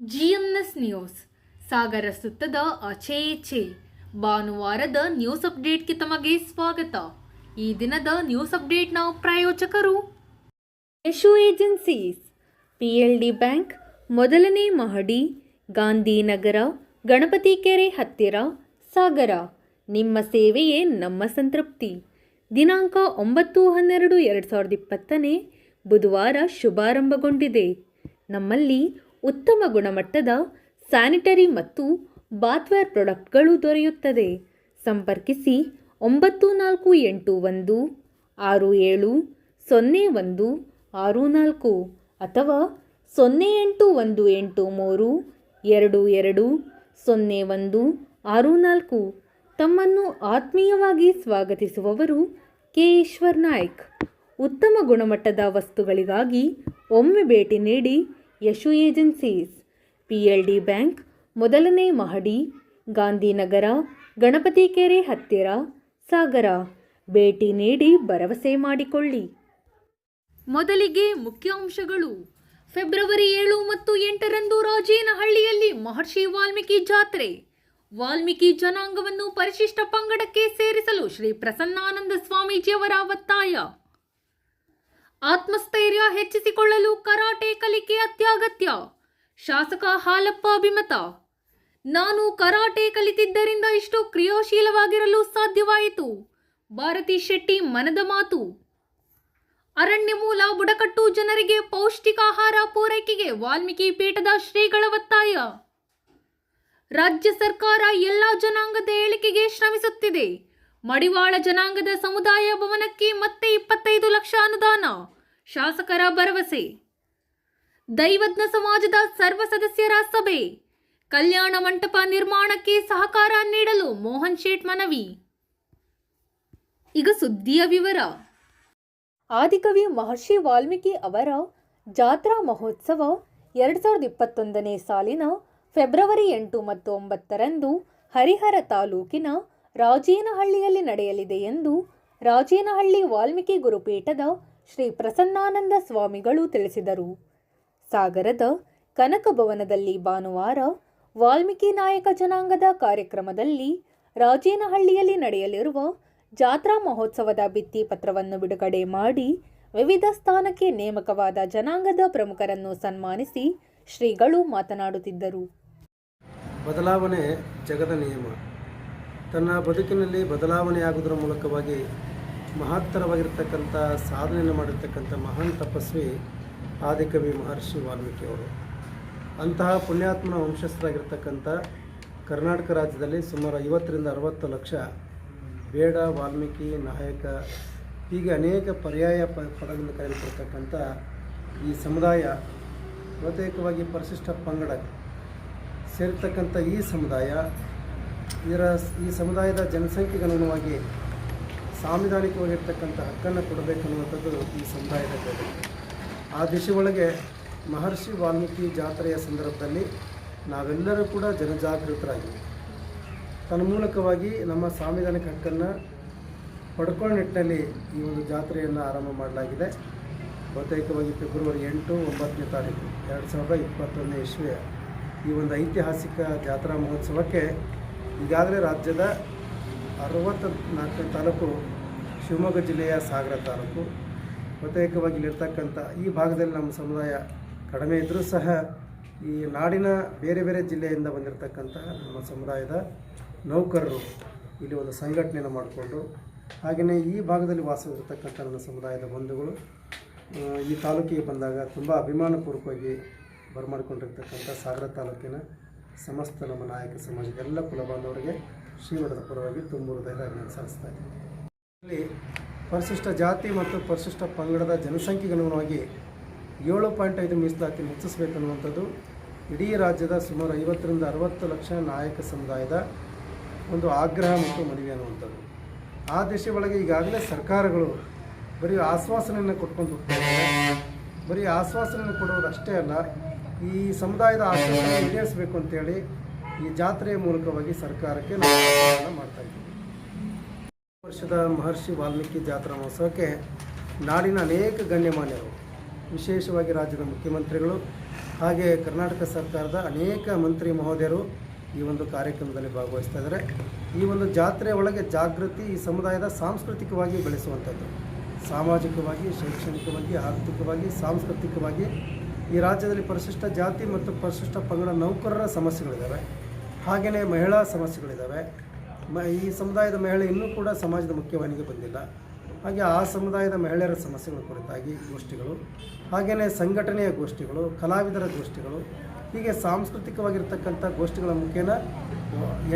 GMS news ಸಾಗರ ಸುತ್ತದ ಆಚೆ ಈಚೆ ಭಾನುವಾರದ ನ್ಯೂಸ್ ಅಪ್ಡೇಟ್ಗೆ ತಮಗೆ ಸ್ವಾಗತ. ಈ ದಿನದ ನ್ಯೂಸ್ ಅಪ್ಡೇಟ್ನ ಪ್ರಾಯೋಜಕರು ಯಶು ಏಜೆನ್ಸೀಸ್, PLD ಬ್ಯಾಂಕ್, ಮೊದಲನೇ ಮಹಡಿ, ಗಾಂಧಿನಗರ, ಗಣಪತಿ ಕೆರೆ ಹತ್ತಿರ, ಸಾಗರ. ನಿಮ್ಮ ಸೇವೆಯೇ ನಮ್ಮ ಸಂತೃಪ್ತಿ. ದಿನಾಂಕ 9/12/2020 ಬುಧವಾರ ಶುಭಾರಂಭಗೊಂಡಿದೆ. ನಮ್ಮಲ್ಲಿ ಉತ್ತಮ ಗುಣಮಟ್ಟದ ಸ್ಯಾನಿಟರಿ ಮತ್ತು ಬಾತ್ವೇರ್ ಪ್ರಾಡಕ್ಟ್ಗಳು ದೊರೆಯುತ್ತದೆ. ಸಂಪರ್ಕಿಸಿ 9416700164 ಅಥವಾ 081832200164. ತಮ್ಮನ್ನು ಆತ್ಮೀಯವಾಗಿ ಸ್ವಾಗತಿಸುವವರು ಕೆ. ಈಶ್ವರ್ ನಾಯ್ಕ್. ಉತ್ತಮ ಗುಣಮಟ್ಟದ ವಸ್ತುಗಳಿಗಾಗಿ ಒಮ್ಮೆ ಭೇಟಿ ನೀಡಿ ಯಶು ಏಜೆನ್ಸೀಸ್, PLD ಬ್ಯಾಂಕ್, ಮೊದಲನೇ ಮಹಡಿ, ಗಾಂಧಿನಗರ, ಗಣಪತಿ ಕೆರೆ ಹತ್ತಿರ, ಸಾಗರ. ಭೇಟಿ ನೀಡಿ ಭರವಸೆ ಮಾಡಿಕೊಳ್ಳಿ. ಮೊದಲಿಗೆ ಮುಖ್ಯಾಂಶಗಳು. ಫೆಬ್ರವರಿ 7 ಮತ್ತು 8ರಂದು ರಾಜೇನಹಳ್ಳಿಯಲ್ಲಿ ಮಹರ್ಷಿ ವಾಲ್ಮೀಕಿ ಜಾತ್ರೆ. ವಾಲ್ಮೀಕಿ ಜನಾಂಗವನ್ನು ಪರಿಶಿಷ್ಟ ಪಂಗಡಕ್ಕೆ ಸೇರಿಸಲು ಶ್ರೀ ಪ್ರಸನ್ನಾನಂದ ಸ್ವಾಮೀಜಿಯವರ ಒತ್ತಾಯ. ಆತ್ಮಸ್ಥೈರ್ಯ ಹೆಚ್ಚಿಸಿಕೊಳ್ಳಲು ಕರಾಟೆ ಕಲಿಕೆ ಅತ್ಯಗತ್ಯ. ಶಾಸಕ ಹಾಲಪ್ಪ ಅಭಿಮತ. ನಾನು ಕರಾಟೆ ಕಲಿತಿದ್ದರಿಂದ ಇಷ್ಟು ಕ್ರಿಯಾಶೀಲವಾಗಿರಲು ಸಾಧ್ಯವಾಯಿತು. ಭಾರತಿ ಶೆಟ್ಟಿ ಮನದ ಮಾತು. ಅರಣ್ಯ ಮೂಲ ಬುಡಕಟ್ಟು ಜನರಿಗೆ ಪೌಷ್ಟಿಕಾಹಾರ ಪೂರೈಕೆಗೆ ವಾಲ್ಮೀಕಿ ಪೀಠದ ಶ್ರೀಗಳ ಒತ್ತಾಯ. ರಾಜ್ಯ ಸರ್ಕಾರ ಎಲ್ಲ ಜನಾಂಗದ ಏಳಿಗೆಗೆ ಶ್ರಮಿಸುತ್ತಿದೆ. ಮಡಿವಾಳ ಜನಾಂಗದ ಸಮುದಾಯ ಭವನಕ್ಕೆ ಮತ್ತೆ 25 ಲಕ್ಷ ಅನುದಾನ. ಶಾಸಕರ ಭರವಸೆ. ದೈವಜ್ಞ ಸಮಾಜದ ಸರ್ವ ಸದಸ್ಯರ ಸಭೆ. ಕಲ್ಯಾಣ ಮಂಟಪ ನಿರ್ಮಾಣಕ್ಕೆ ಸಹಕಾರ ನೀಡಲು ಮೋಹನ್ ಶೇಟ್ ಮನವಿ. ಈಗ ಸುದ್ದಿಯ ವಿವರ. ಆದಿಕವಿ ಮಹರ್ಷಿ ವಾಲ್ಮೀಕಿ ಅವರ ಜಾತ್ರಾ ಮಹೋತ್ಸವ 2021ನೇ ಸಾಲಿನ ಫೆಬ್ರವರಿ 8 ಮತ್ತು 9ರಂದು ಹರಿಹರ ತಾಲೂಕಿನ ರಾಜೇನಹಳ್ಳಿಯಲ್ಲಿ ನಡೆಯಲಿದೆ ಎಂದು ರಾಜೇನಹಳ್ಳಿ ವಾಲ್ಮೀಕಿ ಗುರುಪೀಠದ ಶ್ರೀ ಪ್ರಸನ್ನಾನಂದ ಸ್ವಾಮಿಗಳು ತಿಳಿಸಿದರು. ಸಾಗರದ ಕನಕ ಭವನದಲ್ಲಿ ಭಾನುವಾರ ವಾಲ್ಮೀಕಿ ನಾಯಕ ಜನಾಂಗದ ಕಾರ್ಯಕ್ರಮದಲ್ಲಿ ರಾಜೇನಹಳ್ಳಿಯಲ್ಲಿ ನಡೆಯಲಿರುವ ಜಾತ್ರಾ ಮಹೋತ್ಸವದ ಭಿತ್ತಿ ಪತ್ರವನ್ನು ಬಿಡುಗಡೆ ಮಾಡಿ ವಿವಿಧ ಸ್ಥಾನಕ್ಕೆ ನೇಮಕವಾದ ಜನಾಂಗದ ಪ್ರಮುಖರನ್ನು ಸನ್ಮಾನಿಸಿ ಶ್ರೀಗಳು ಮಾತನಾಡುತ್ತಿದ್ದರು. ಬದಲಾವಣೆ ಜಗದ ನಿಯಮ. ತನ್ನ ಬದುಕಿನಲ್ಲಿ ಬದಲಾವಣೆಯಾಗುವುದರ ಮೂಲಕವಾಗಿ ಮಹತ್ತರವಾಗಿರ್ತಕ್ಕಂಥ ಸಾಧನೆಯನ್ನು ಮಾಡಿರ್ತಕ್ಕಂಥ ಮಹಾನ್ ತಪಸ್ವಿ ಆದಿಕವಿ ಮಹರ್ಷಿ ವಾಲ್ಮೀಕಿ ಅವರು. ಅಂತಹ ಪುಣ್ಯಾತ್ಮನ ವಂಶಸ್ಥರಾಗಿರ್ತಕ್ಕಂಥ ಕರ್ನಾಟಕ ರಾಜ್ಯದಲ್ಲಿ ಸುಮಾರು 50ರಿಂದ 60 ಲಕ್ಷ ಬೇಡ, ವಾಲ್ಮೀಕಿ, ನಾಯಕ ಹೀಗೆ ಅನೇಕ ಪರ್ಯಾಯ ಪದಗಳಿಂದ ಕರೆಯಲ್ಪಡ್ತಕ್ಕಂಥ ಈ ಸಮುದಾಯ ಬಹುತೇಕವಾಗಿ ಪರಿಶಿಷ್ಟ ಪಂಗಡ ಸೇರಿರ್ತಕ್ಕಂಥ ಈ ಸಮುದಾಯ ಈ ಸಮುದಾಯದ ಜನಸಂಖ್ಯೆಗೆ ಅನುಗುಣವಾಗಿ ಸಾಂವಿಧಾನಿಕವಾಗಿರ್ತಕ್ಕಂಥ ಹಕ್ಕನ್ನು ಕೊಡಬೇಕನ್ನುವಂಥದ್ದು ಈ ಸಮುದಾಯದ ಬೇಡಿಕೆ. ಆ ದಿಶೆಯೊಳಗೆ ಮಹರ್ಷಿ ವಾಲ್ಮೀಕಿ ಜಾತ್ರೆಯ ಸಂದರ್ಭದಲ್ಲಿ ನಾವೆಲ್ಲರೂ ಕೂಡ ಜನಜಾಗೃತರಾಗಿವೆ. ತನ್ಮೂಲಕವಾಗಿ ನಮ್ಮ ಸಾಂವಿಧಾನಿಕ ಹಕ್ಕನ್ನು ಪಡ್ಕೊಳ್ಳೋ ನಿಟ್ಟಿನಲ್ಲಿ ಈ ಒಂದು ಜಾತ್ರೆಯನ್ನು ಆರಂಭ ಮಾಡಲಾಗಿದೆ. ಬಹುತೇಕವಾಗಿ ಫೆಬ್ರವರಿ 8, 9ನೇ ತಾರೀಕು 2021ನೇ ಇಸ್ವಿಯ ಈ ಒಂದು ಐತಿಹಾಸಿಕ ಜಾತ್ರಾ ಮಹೋತ್ಸವಕ್ಕೆ ಈಗಾಗಲೇ ರಾಜ್ಯದ 64ನೇ ತಾಲೂಕು, ಶಿವಮೊಗ್ಗ ಜಿಲ್ಲೆಯ ಸಾಗರ ತಾಲೂಕು, ಬಹುತೇಕವಾಗಿ ಇಲ್ಲಿರ್ತಕ್ಕಂಥ ಈ ಭಾಗದಲ್ಲಿ ನಮ್ಮ ಸಮುದಾಯ ಕಡಿಮೆ ಇದ್ದರೂ ಸಹ ಈ ನಾಡಿನ ಬೇರೆ ಬೇರೆ ಜಿಲ್ಲೆಯಿಂದ ಬಂದಿರತಕ್ಕಂಥ ನಮ್ಮ ಸಮುದಾಯದ ನೌಕರರು ಇಲ್ಲಿ ಒಂದು ಸಂಘಟನೆಯನ್ನು ಮಾಡಿಕೊಂಡು, ಹಾಗೆಯೇ ಈ ಭಾಗದಲ್ಲಿ ವಾಸವಿರತಕ್ಕಂಥ ನನ್ನ ಸಮುದಾಯದ ಬಂಧುಗಳು ಈ ತಾಲೂಕಿಗೆ ಬಂದಾಗ ತುಂಬ ಅಭಿಮಾನಪೂರ್ವಕವಾಗಿ ಬರಮಾಡಿಕೊಂಡಿರ್ತಕ್ಕಂಥ ಸಾಗರ ತಾಲೂಕಿನ ಸಮಸ್ತ ನಮ್ಮ ನಾಯಕ ಸಮಾಜದ ಎಲ್ಲ ಕುಲಬಾಂಧವರಿಗೆ ಶ್ರೀಮಠದ ಪರವಾಗಿ ತುಂಬ ಹೃದಯದ ಸಲ್ಲಿಸ್ತಾ ಇದ್ದೀನಿ. ಇಲ್ಲಿ ಪರಿಶಿಷ್ಟ ಜಾತಿ ಮತ್ತು ಪರಿಶಿಷ್ಟ ಪಂಗಡದ ಜನಸಂಖ್ಯೆಗೆ ಅನುಗುಣವಾಗಿ 7.5 ಮೀಸಲಾತಿ ಹೆಚ್ಚಿಸಬೇಕನ್ನುವಂಥದ್ದು ಇಡೀ ರಾಜ್ಯದ ಸುಮಾರು 50ರಿಂದ 60 ಲಕ್ಷ ನಾಯಕ ಸಮುದಾಯದ ಒಂದು ಆಗ್ರಹ ಮತ್ತು ಮನವಿ ಅನ್ನುವಂಥದ್ದು. ಆ ದಿಶೆ ಒಳಗೆ ಈಗಾಗಲೇ ಸರ್ಕಾರಗಳು ಬರೀ ಆಶ್ವಾಸನೆಯನ್ನು ಕೊಟ್ಕೊಂಡು ಹೋಗ್ತಾರೆ. ಬರೀ ಆಶ್ವಾಸನೆಯನ್ನು ಕೊಡೋದು ಅಷ್ಟೇ ಅಲ್ಲ, ಈ ಸಮುದಾಯದ ಆಶಯವನ್ನು ಈಡೇರಿಸಬೇಕು ಅಂತೇಳಿ ಈ ಜಾತ್ರೆಯ ಮೂಲಕವಾಗಿ ಸರ್ಕಾರಕ್ಕೆ ನಾವು ಮಾಡ್ತಾ ಇದ್ದೀವಿ. ವರ್ಷದ ಮಹರ್ಷಿ ವಾಲ್ಮೀಕಿ ಜಾತ್ರಾ ಮಹೋತ್ಸವಕ್ಕೆ ನಾಡಿನ ಅನೇಕ ಗಣ್ಯಮಾನ್ಯರು, ವಿಶೇಷವಾಗಿ ರಾಜ್ಯದ ಮುಖ್ಯಮಂತ್ರಿಗಳು ಹಾಗೆ ಕರ್ನಾಟಕ ಸರ್ಕಾರದ ಅನೇಕ ಮಂತ್ರಿ ಮಹೋದಯರು ಈ ಒಂದು ಕಾರ್ಯಕ್ರಮದಲ್ಲಿ ಭಾಗವಹಿಸ್ತಾ ಇದ್ದಾರೆ. ಈ ಒಂದು ಜಾತ್ರೆಯ ಒಳಗೆ ಜಾಗೃತಿ ಈ ಸಮುದಾಯದ ಸಾಂಸ್ಕೃತಿಕವಾಗಿ ಬೆಳೆಸುವಂಥದ್ದು, ಸಾಮಾಜಿಕವಾಗಿ, ಶೈಕ್ಷಣಿಕವಾಗಿ, ಆರ್ಥಿಕವಾಗಿ, ಸಾಂಸ್ಕೃತಿಕವಾಗಿ ಈ ರಾಜ್ಯದಲ್ಲಿ ಪರಿಶಿಷ್ಟ ಜಾತಿ ಮತ್ತು ಪರಿಶಿಷ್ಟ ಪಂಗಡ ನೌಕರರ ಸಮಸ್ಯೆಗಳಿದ್ದಾವೆ, ಹಾಗೆಯೇ ಮಹಿಳಾ ಸಮಸ್ಯೆಗಳಿದ್ದಾವೆ. ಈ ಸಮುದಾಯದ ಮಹಿಳೆ ಇನ್ನೂ ಕೂಡ ಸಮಾಜದ ಮುಖ್ಯವಾಹಿನಿಗೆ ಬಂದಿಲ್ಲ. ಹಾಗೆ ಆ ಸಮುದಾಯದ ಮಹಿಳೆಯರ ಸಮಸ್ಯೆಗಳ ಕುರಿತಾಗಿ ಗೋಷ್ಠಿಗಳು, ಹಾಗೆಯೇ ಸಂಘಟನೆಯ ಗೋಷ್ಠಿಗಳು, ಕಲಾವಿದರ ಗೋಷ್ಠಿಗಳು, ಹೀಗೆ ಸಾಂಸ್ಕೃತಿಕವಾಗಿರ್ತಕ್ಕಂಥ ಗೋಷ್ಠಿಗಳ ಮುಖೇನ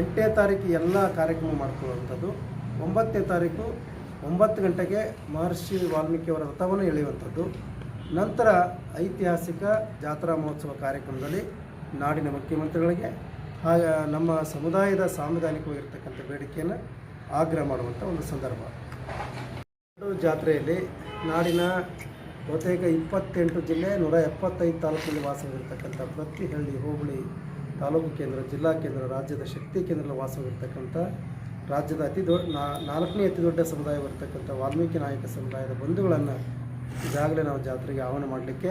8ನೇ ತಾರೀಕು ಎಲ್ಲ ಕಾರ್ಯಕ್ರಮ ಮಾಡ್ಕೊಳ್ಳುವಂಥದ್ದು. 9ನೇ ತಾರೀಕು 9 ಗಂಟೆಗೆ ಮಹರ್ಷಿ ವಾಲ್ಮೀಕಿಯವರ ರಥವನ್ನು ಎಳೆಯುವಂಥದ್ದು. ನಂತರ ಐತಿಹಾಸಿಕ ಜಾತ್ರಾ ಮಹೋತ್ಸವ ಕಾರ್ಯಕ್ರಮದಲ್ಲಿ ನಾಡಿನ ಮುಖ್ಯಮಂತ್ರಿಗಳಿಗೆ ಹಾಗೆ ನಮ್ಮ ಸಮುದಾಯದ ಸಾಂವಿಧಾನಿಕವಾಗಿರ್ತಕ್ಕಂಥ ಬೇಡಿಕೆಯನ್ನು ಆಗ್ರಹ ಮಾಡುವಂಥ ಒಂದು ಸಂದರ್ಭ. ಜಾತ್ರೆಯಲ್ಲಿ ನಾಡಿನ ಬಹುತೇಕ 28 ಜಿಲ್ಲೆ 175 ತಾಲೂಕಿನಲ್ಲಿ ವಾಸವಾಗಿರ್ತಕ್ಕಂಥ ಪ್ರತಿ ಹಳ್ಳಿ, ಹೋಬಳಿ, ತಾಲೂಕು ಕೇಂದ್ರ, ಜಿಲ್ಲಾ ಕೇಂದ್ರ, ರಾಜ್ಯದ ಶಕ್ತಿ ಕೇಂದ್ರದಲ್ಲಿ ವಾಸವಾಗಿರ್ತಕ್ಕಂಥ ರಾಜ್ಯದ 4ನೇ ಅತಿ ದೊಡ್ಡ ಸಮುದಾಯವಿರ್ತಕ್ಕಂಥ ವಾಲ್ಮೀಕಿ ನಾಯಕ ಸಮುದಾಯದ ಬಂಧುಗಳನ್ನು ಈಗಾಗಲೇ ನಾವು ಜಾತ್ರೆಗೆ ಆಹ್ವಾನ ಮಾಡಲಿಕ್ಕೆ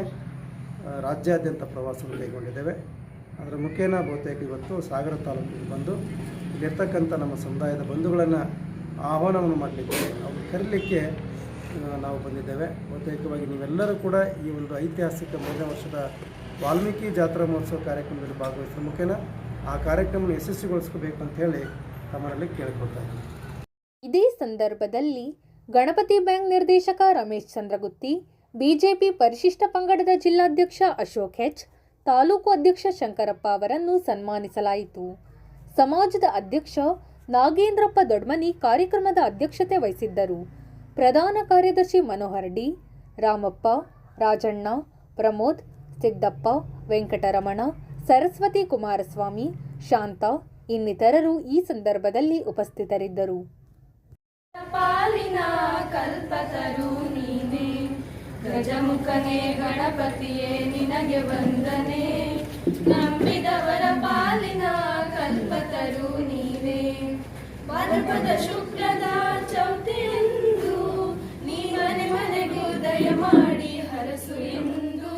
ರಾಜ್ಯಾದ್ಯಂತ ಪ್ರವಾಸವನ್ನು ಕೈಗೊಂಡಿದ್ದೇವೆ. ಅದರ ಮುಖೇನ ಬಹುತೇಕ ಇವತ್ತು ಸಾಗರ ತಾಲೂಕಿಗೆ ಬಂದು ಇಲ್ಲಿರ್ತಕ್ಕಂಥ ನಮ್ಮ ಸಮುದಾಯದ ಬಂಧುಗಳನ್ನು ಆಹ್ವಾನವನ್ನು ಮಾಡಲಿಕ್ಕೆ, ಅವರು ಕರೀಲಿಕ್ಕೆ ನಾವು ಬಂದಿದ್ದೇವೆ. ಬಹುತೇಕವಾಗಿ ನೀವೆಲ್ಲರೂ ಕೂಡ ಈ ಒಂದು ಐತಿಹಾಸಿಕ 3ನೇ ವರ್ಷದ ವಾಲ್ಮೀಕಿ ಜಾತ್ರಾ ಮಹೋತ್ಸವ ಕಾರ್ಯಕ್ರಮದಲ್ಲಿ ಭಾಗವಹಿಸುವ ಮುಖೇನ ಆ ಕಾರ್ಯಕ್ರಮವನ್ನು ಯಶಸ್ವಿಗೊಳಿಸಬೇಕು ಅಂತ ಹೇಳಿ ತಮ್ಮಲ್ಲಿ ಕೇಳಿಕೊಳ್ತಾ ಇದ್ದೀನಿ. ಇದೇ ಸಂದರ್ಭದಲ್ಲಿ ಗಣಪತಿ ಬ್ಯಾಂಕ್ ನಿರ್ದೇಶಕ ರಮೇಶ್ ಚಂದ್ರಗುತ್ತಿ, ಬಿಜೆಪಿ ಪರಿಶಿಷ್ಟ ಪಂಗಡದ ಜಿಲ್ಲಾಧ್ಯಕ್ಷ ಅಶೋಕ್ ಹೆಚ್, ತಾಲೂಕು ಅಧ್ಯಕ್ಷ ಶಂಕರಪ್ಪ ಅವರನ್ನು ಸನ್ಮಾನಿಸಲಾಯಿತು. ಸಮಾಜದ ಅಧ್ಯಕ್ಷ ನಾಗೇಂದ್ರಪ್ಪ ದೊಡ್ಮನಿ ಕಾರ್ಯಕ್ರಮದ ಅಧ್ಯಕ್ಷತೆ ವಹಿಸಿದ್ದರು. ಪ್ರಧಾನ ಕಾರ್ಯದರ್ಶಿ ಮನೋಹರ್ ಡಿ, ರಾಮಪ್ಪ, ರಾಜಣ್ಣ, ಪ್ರಮೋದ್, ಸಿದ್ದಪ್ಪ, ವೆಂಕಟರಮಣ, ಸರಸ್ವತಿ ಕುಮಾರಸ್ವಾಮಿ, ಶಾಂತ ಇನ್ನಿತರರು ಈ ಸಂದರ್ಭದಲ್ಲಿ ಉಪಸ್ಥಿತರಿದ್ದರು. ಪಾಲಿನ ಕಲ್ಪತರು ನೀನೆ, ಗಜಮುಖನೇ ಗಣಪತಿಯೇ ನಿನಗೆ ವಂದನೆ, ನಂಬಿದವರ ಪಾಲಿನ ಕಲ್ಪತರು ನೀನೆ. ಭಾದ್ರಪದ ಶುಕ್ಲದ ಚೌತಿಯೆಂದು ನೀ ಮನೆ ಮನೆಗೂ ದಯ ಮಾಡಿ ಹರಸು ಎಂದು,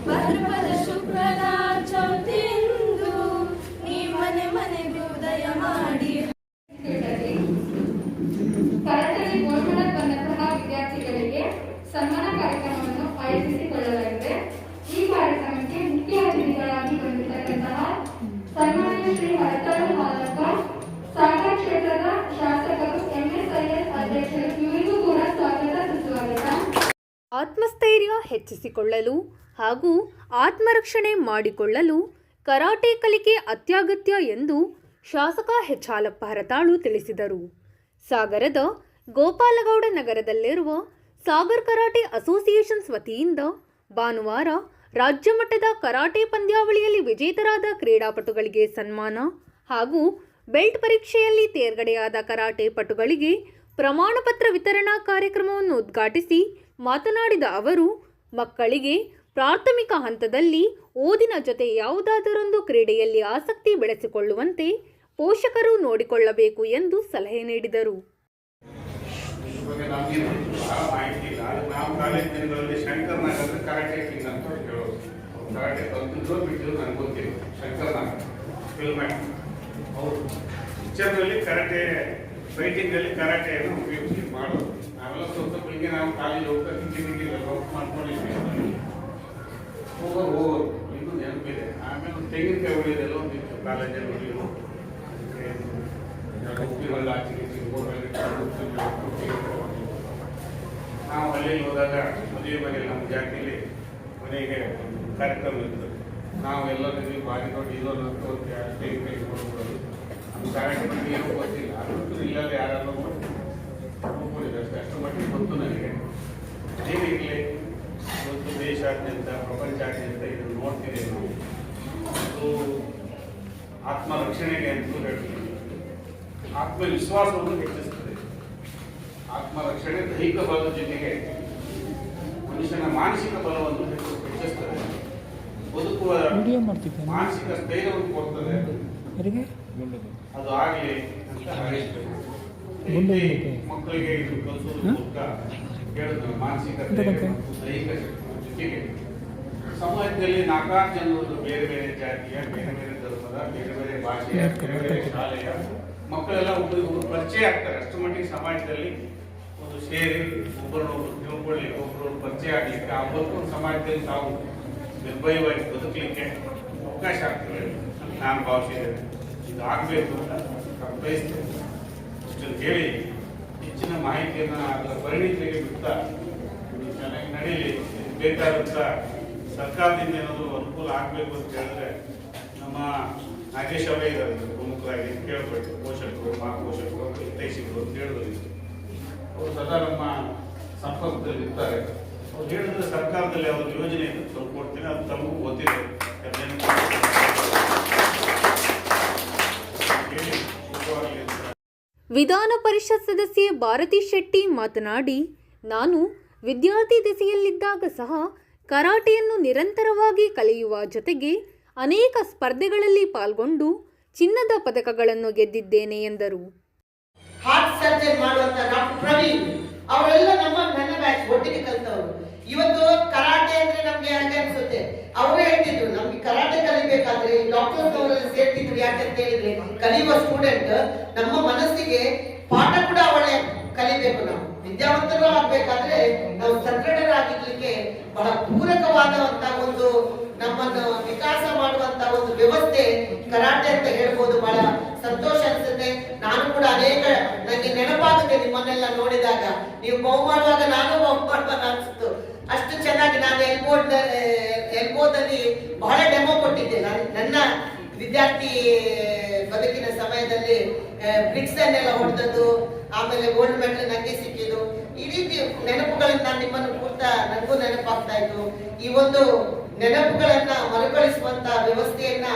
ಭಾದ್ರಪದ ಶುಕ್ಲದ ಚೌತಿಯೆಂದು ನೀ ಮನೆ ಮನೆಗೂ ದಯ ಮಾಡಿ. ಕರಾಟೆಗೆ ಗೋಲ್ಡ್ ಮೆಡಲ್ ಬಂದಂತಹ ವಿದ್ಯಾರ್ಥಿಗಳಿಗೆ ಸನ್ಮಾನ ಕಾರ್ಯಕ್ರಮವನ್ನು ಆಯೋಜಿಸಿಕೊಳ್ಳಲಾಗಿದೆ. ಈ ಕಾರ್ಯಕ್ರಮಕ್ಕೆ ಮುಖ್ಯ ಅತಿಥಿಗಳಾಗಿ ಬಂದಿರತಕ್ಕಂತಹ ಸನ್ಮಾನ್ಯ ಶ್ರೀ ಹರತಾಳು ಮಾಲಕ್ಕ, ಸಾಗರ ಕ್ಷೇತ್ರದ ಶಾಸಕರು, MSIS ಅಧ್ಯಕ್ಷರು ಇವರಿಗೂ ಕೂಡ ಸ್ವಾಗತ ಸುಸ್ವಾಗತ. ಆತ್ಮಸ್ಥೈರ್ಯ ಹೆಚ್ಚಿಸಿಕೊಳ್ಳಲು ಹಾಗೂ ಆತ್ಮರಕ್ಷಣೆ ಮಾಡಿಕೊಳ್ಳಲು ಕರಾಟೆ ಕಲಿಕೆ ಅತ್ಯಗತ್ಯ ಎಂದು ಶಾಸಕ ಎಚ್ ಹಾಲಪ್ಪ ಹರತಾಳು ತಿಳಿಸಿದರು. ಸಾಗರದ ಗೋಪಾಲಗೌಡ ನಗರದಲ್ಲಿರುವ ಸಾಗರ್ ಕರಾಟೆ ಅಸೋಸಿಯೇಷನ್ಸ್ ವತಿಯಿಂದ ಭಾನುವಾರ ರಾಜ್ಯ ಮಟ್ಟದ ಕರಾಟೆ ಪಂದ್ಯಾವಳಿಯಲ್ಲಿ ವಿಜೇತರಾದ ಕ್ರೀಡಾಪಟುಗಳಿಗೆ ಸನ್ಮಾನ ಹಾಗೂ ಬೆಲ್ಟ್ ಪರೀಕ್ಷೆಯಲ್ಲಿ ತೇರ್ಗಡೆಯಾದ ಕರಾಟೆ ಪಟುಗಳಿಗೆ ಪ್ರಮಾಣ ಪತ್ರ ವಿತರಣಾ ಕಾರ್ಯಕ್ರಮವನ್ನು ಉದ್ಘಾಟಿಸಿ ಮಾತನಾಡಿದ ಅವರು, ಮಕ್ಕಳಿಗೆ ಪ್ರಾಥಮಿಕ ಹಂತದಲ್ಲಿ ಓದಿನ ಜೊತೆ ಯಾವುದಾದರೊಂದು ಕ್ರೀಡೆಯಲ್ಲಿ ಆಸಕ್ತಿ ಬೆಳೆಸಿಕೊಳ್ಳುವಂತೆ ಪೋಷಕರು ನೋಡಿಕೊಳ್ಳಬೇಕು ಎಂದು ಸಲಹೆ ನೀಡಿದರು. ನಾವು ಕಾಲೇಜ್ ದಿನಗಳಲ್ಲಿ ಶಂಕರ್ ನಾಗ್ ಅಂದ್ರೆ ಕರಾಟೆ ಕಿಂಗ್ ಅಂತ ಹೇಳೋದು. ಕರಾಟೆ ಕಲ್ತಿದ್ರು ಬಿಟ್ಟಿದ್ರು ನನಗೆ ಗೊತ್ತಿಲ್ಲ. ಶಂಕರ್ ನಾಗ್ ಫಿಲ್ಮ್ ಅವರು ಪಿಕ್ಚರ್ನಲ್ಲಿ ಕರಾಟೆ, ಫೈಟಿಂಗಲ್ಲಿ ಕರಾಟೆಯನ್ನು ಉಪಯೋಗಿಸಿ ಮಾಡೋದು. ನಾವೆಲ್ಲ ಸ್ವಲ್ಪ ಬೆಳಿಗ್ಗೆ ನಾವು ಕಾಲೇಜ್ ಹೋಗ್ತಾ ಕಿಂಗಿ ವರ್ಕ್ ಮಾಡ್ಕೊಂಡಿದ್ವಿ. ಹೋಗೋರು ಇನ್ನೂ ನೆನಪಿದೆ. ಆಮೇಲೆ ತೆಂಗಿನಕಾಯಿ ಹೊಡೆಯೋದೆಲ್ಲ ಒಂದಿತ್ತು ಕಾಲೇಜಲ್ಲಿ ಹೊಡೆಯೋದು. ಉಪ್ಪಿಗೆಲ್ಲ ಹಾಕಿ ನಾವು ಅಲ್ಲಿ ಹೋದಾಗ ಮದುವೆ ಮನೆಯಲ್ಲಿ ನಮ್ಮ ಜಾತಿಯಲ್ಲಿ ಮನೆಗೆ ಕಾರ್ಯಕ್ರಮ ಇರ್ತದೆ. ನಾವು ಎಲ್ಲರಿಗೂ ಬಾರಿ ದೊಡ್ಡ ಇದೊಂದು ತೆಂಗಿನಕಾಯಿ ಕೊಡ್ಬೋದು. ನಮ್ಮ ಕರಾಟೆ ಬಗ್ಗೆ ಏನೂ ಗೊತ್ತಿಲ್ಲ. ಅದಂತೂ ಇಲ್ಲಲ್ಲ ಯಾರೆಲ್ಲ ಹೋಗ್ಕೊಂಡಿದ್ದೆ ಅಷ್ಟೇ. ಅಷ್ಟು ಮಟ್ಟಿಗೆ ಗೊತ್ತು ನನಗೆ. ಏನಿರಲಿ, ಇವತ್ತು ದೇಶಾದ್ಯಂತ ಪ್ರಪಂಚಾದ್ಯಂತ ಇದನ್ನು ನೋಡ್ತೀವಿ ನಾವು. ಅದು ಆತ್ಮರಕ್ಷಣೆಗೆ ಅಂತೂ ಹೇಳ್ತೀವಿ. ಆತ್ಮವಿಶ್ವಾಸವನ್ನು ಹೆಚ್ಚಿಸ್ತದೆ. ಆತ್ಮರಕ್ಷಣೆ ದೈಹಿಕ ಬಲದ ಜೊತೆಗೆ ಮನುಷ್ಯನ ಮಾನಸಿಕ ಬಲವನ್ನು ಹೆಚ್ಚಿಸ್ತದೆ. ಬದುಕುವ ಮಾನಸಿಕ ಸ್ಥೈರ್ಯವನ್ನು ಕೊಡ್ತದೆ. ಅದು ಆಗಲಿ ಅಂತ ಹಾರೈಸ್ತೇವೆ. ಮಕ್ಕಳಿಗೆ ಇದು ಕಲಿಸೋದ್ರ ಮೂಲಕ ಹೇಳಿದ್ರು ಮಾನಸಿಕತೆ ಮತ್ತು ದೈಹಿಕ ಜೊತೆಗೆ ಸಮಾಜದಲ್ಲಿ 4 ಜನರು ಬೇರೆ ಬೇರೆ ಜಾತಿಯ, ಬೇರೆ ಬೇರೆ ಧರ್ಮದ, ಬೇರೆ ಬೇರೆ ಭಾಷೆಯ, ಬೇರೆ ಬೇರೆ ಶಾಲೆಯ ಮಕ್ಕಳೆಲ್ಲ ಒಬ್ಬರಿಗೊಬ್ಬರು ಪರಿಚಯ ಆಗ್ತಾರೆ. ಅಷ್ಟು ಮಟ್ಟಿಗೆ ಸಮಾಜದಲ್ಲಿ ಒಂದು ಸೇರಿ ಒಬ್ಬರನ್ನೊಬ್ರು ತಿಳ್ಕೊಳ್ಳಿ, ಒಬ್ಬರೊಬ್ಬರು ಪರಿಚಯ ಆಗಲಿಕ್ಕೆ, ಆ ಒಂದು ಸಮಾಜದಲ್ಲಿ ತಾವು ನಿರ್ಭಯವಾಗಿ ಬದುಕಲಿಕ್ಕೆ ಅವಕಾಶ ಆಗ್ತದೆ ಅಂತ ನಾನು ಭಾವಿಸಿದ್ದೇನೆ. ಇದು ಆಗಬೇಕು ಅಂತ ಬಯಸ್ತೇನೆ. ಇಷ್ಟನ್ನು ಹೇಳಿ ಹೆಚ್ಚಿನ ಮಾಹಿತಿಯನ್ನು ಅದರ ಪರಿಣಿತಿಗೆ ಬಿಡ್ತಾ ಇದು ಚೆನ್ನಾಗಿ ನಡೀಲಿ. ಬೇಕಾದಂಥ ಸರ್ಕಾರದಿಂದ ಏನಾದರೂ ಅನುಕೂಲ ಆಗಬೇಕು ಅಂತ ಹೇಳಿದ್ರೆ ನಮ್ಮ ನಾಗೇಶ್ ಅವರೇ ಇದ್ದಾರೆ ಪ್ರಮುಖರಾಗಿ ಕೇಳಬೇಕು. ಪೋಷಕರು, ಮಹಾಪೋಷಕರು, ಹಿತೈಷಿಗಳು ಅಂತ ಹೇಳಿದ್ರು. ಅವರು ಸದಾ ನಮ್ಮ ಸಂಪರ್ಕದಲ್ಲಿ ಇರ್ತಾರೆ. ಅವ್ರು ಹೇಳಿದ್ರೆ ಸರ್ಕಾರದಲ್ಲಿ ಅವ್ರ ಯೋಜನೆ ಕೊಡ್ತೀನಿ, ಅದು ತಮಗೂ ಗೊತ್ತಿದೆ. ವಿಧಾನ ಪರಿಷತ್ ಸದಸ್ಯೆ ಭಾರತಿ ಶೆಟ್ಟಿ ಮಾತನಾಡಿ, ನಾನು ವಿದ್ಯಾರ್ಥಿ ದೆಸೆಯಲ್ಲಿದ್ದಾಗ ಸಹ ಕರಾಟೆಯನ್ನು ನಿರಂತರವಾಗಿ ಕಲಿಯುವ ಜೊತೆಗೆ ಅನೇಕ ಸ್ಪರ್ಧೆಗಳಲ್ಲಿ ಪಾಲ್ಗೊಂಡು ಚಿನ್ನದ ಪದಕಗಳನ್ನು ಗೆದ್ದಿದ್ದೇನೆ ಎಂದರು. ಹಾರ್ಟ್ ಸರ್ಜರಿ ಮಾಡುವಂತ ಡಾಕ್ಟರ್ ಪ್ರವೀಣ್ ಅವರೆಲ್ಲ ನನ್ನ ಬ್ಯಾಚ್ ಒಟ್ಟಿಗೆ ಕಲಿತವರು. ಇವತ್ತು ಕರಾಟೆ ಅಂದ್ರೆ ನಮ್ಗೆ ಹಾಗೆ ಅನ್ಸುತ್ತೆ. ಅವರೇ ಹೇಳ್ತಿದ್ರು ನಮ್ಗೆ ಕರಾಟೆ ಕಲಿಬೇಕಾದ್ರೆ ಡಾಕ್ಟರ್ಸ್ ಅವರಲ್ಲಿ ಸೇರ್ತಿದ್ರು. ಯಾಕಂತ ಹೇಳಿದ್ರೆ ಕಲಿಯುವ ಸ್ಟೂಡೆಂಟ್ ನಮ್ಮ ಮನಸ್ಸಿಗೆ ಪಾಠ ಕೂಡ ಒಳ್ಳೆ ಕಲಿಬೇಕು. ನಾವು ವಿದ್ಯಾವಂತರು ಆಗ್ಬೇಕಾದ್ರೆ ನಾವು ಸದೃಢರಾಗಿರ್ಲಿಕ್ಕೆ ಬಹಳ ಪೂರಕವಾದಂತ ಒಂದು ನಮ್ಮನ್ನು ವಿಕಾಸ ಮಾಡುವಂತ ಒಂದು ವ್ಯವಸ್ಥೆ ಕರಾಟೆ ಅಂತ ಹೇಳ್ಬೋದು. ಬಹಳ ಸಂತೋಷ ಅನ್ಸುತ್ತೆ. ನಾನು ಕೂಡ ನನಗೆ ನೆನಪಾಗುತ್ತೆ ನಿಮ್ಮನ್ನೆಲ್ಲ ನೋಡಿದಾಗ. ನೀವು ಬಹು ಮಾಡುವಾಗ ನಾನು ಬಹು ಮಾಡುವಾಗ ಅನ್ಸುತ್ತು. ಅಷ್ಟು ಚೆನ್ನಾಗಿ ನಾನು ಎಲ್ಬೋದಲ್ಲಿ ಬಹಳ ಡೆಮೋ ಕೊಟ್ಟಿದ್ದೆ. ನನ್ನ ವಿದ್ಯಾರ್ಥಿ ಬದುಕಿನ ಸಮಯದಲ್ಲಿ ಬ್ರಿಕ್ಸ್ ಅನ್ನೆಲ್ಲ ಹೊಡೆದದ್ದು, ಆಮೇಲೆ ಗೋಲ್ಡ್ ಮೆಡಲ್ ನನಗೆ ಸಿಕ್ಕಿದ್ದು. ಈ ರೀತಿ ನೆನಪುಗಳನ್ನ ನಾನು ನಿಮ್ಮನ್ನು ಕೂರ್ತಾ ನನಗೂ ನೆನಪಾಗ್ತಾ ಇತ್ತು. ಈ ಒಂದು ನೆನಪುಗಳನ್ನ ಮರುಕಳಿಸುವಂತ ವ್ಯವಸ್ಥೆಯನ್ನ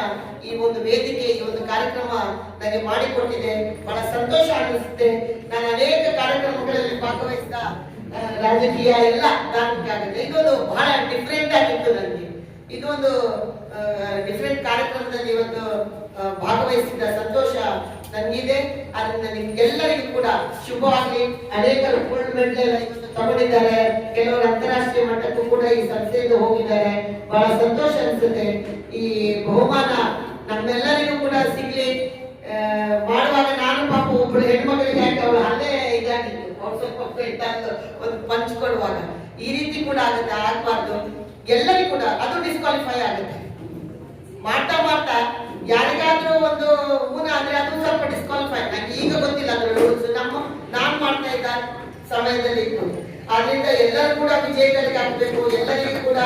ಈ ಒಂದು ವೇದಿಕೆ, ಈ ಒಂದು ಕಾರ್ಯಕ್ರಮ ನನಗೆ ಮಾಡಿಕೊಟ್ಟಿದೆ. ಬಹಳ ಸಂತೋಷ ಅನಿಸುತ್ತೆ. ನಾನು ಅನೇಕ ಕಾರ್ಯಕ್ರಮಗಳಲ್ಲಿ ಭಾಗವಹಿಸಿದ ರಾಜಕೀಯ ಎಲ್ಲ ಧಾರ್ಮಿಕ ಆಗುತ್ತೆ. ಇದೊಂದು ಬಹಳ ಡಿಫ್ರೆಂಟ್ ಆಗಿತ್ತು ನನಗೆ. ಇದೊಂದು ಡಿಫ್ರೆಂಟ್ ಕಾರ್ಯಕ್ರಮದಲ್ಲಿ ಇವತ್ತು ಭಾಗವಹಿಸಿದ ಸಂತೋಷ ನನಗಿದೆ. ಅದರಿಂದ ನಿಮ್ಗೆಲ್ಲರಿಗೂ ಕೂಡ ಶುಭವಾಗಲಿ. ಅನೇಕರು ಗೋಲ್ಡ್ ಮೆಡಲ್ ಇವತ್ತು ತಗೊಂಡಿದ್ದಾರೆ, ಕೆಲವರು ಅಂತಾರಾಷ್ಟ್ರೀಯ ಮಟ್ಟಕ್ಕೂ ಕೂಡ ಈ ಸಂಸ್ಥೆಯಿಂದ ಹೋಗಿದ್ದಾರೆ. ಬಹಳ ಸಂತೋಷ ಅನಿಸುತ್ತೆ. ಈ ಬಹುಮಾನ ನಮ್ಮೆಲ್ಲರಿಗೂ ಕೂಡ ಸಿಗ್ಲಿ. ಮಾಡುವಾಗ ನಾನು ಪಾಪ ಒಬ್ಬಳು ಹೆಣ್ಮಗಳಿಗೆ ಯಾಕೆ ಅವಳು ಅಲ್ಲೇ ಇದಾಗಿತ್ತು, ಅವ್ರು ಸ್ವಲ್ಪ ಒಂದು ಪಂಚ್ ಕೊಡುವಾಗ ಈ ರೀತಿ ಕೂಡ ಆಗುತ್ತೆ. ಆಗ್ಬಾರ್ದು. ಎಲ್ಲರಿಗೂ ಕೂಡ ಅದು ಡಿಸ್ಕ್ವಾಲಿಫೈ ಆಗುತ್ತೆ. ಮಾಡ್ತಾ ಮಾಡ್ತಾ ಯಾರಿಗಾದ್ರೂ ಒಂದು ಊನ ಆದ್ರೆ ಅದು ಸ್ವಲ್ಪ ಡಿಸ್ಕ್ವಾಲಿಫೈ. ನಂಗೆ ಈಗ ಗೊತ್ತಿಲ್ಲ ಅದ್ರ ರೂಲ್ಸ್. ನಾನು ಮಾಡ್ತಾ ಇದ್ದ ಸಮಯದಲ್ಲಿ ಇತ್ತು. ಆದ್ರಿಂದ ಎಲ್ಲರೂ ಕೂಡ ವಿಜಯಗಳಿಗಾಗಬೇಕು, ಎಲ್ಲರಿಗೂ ಕೂಡ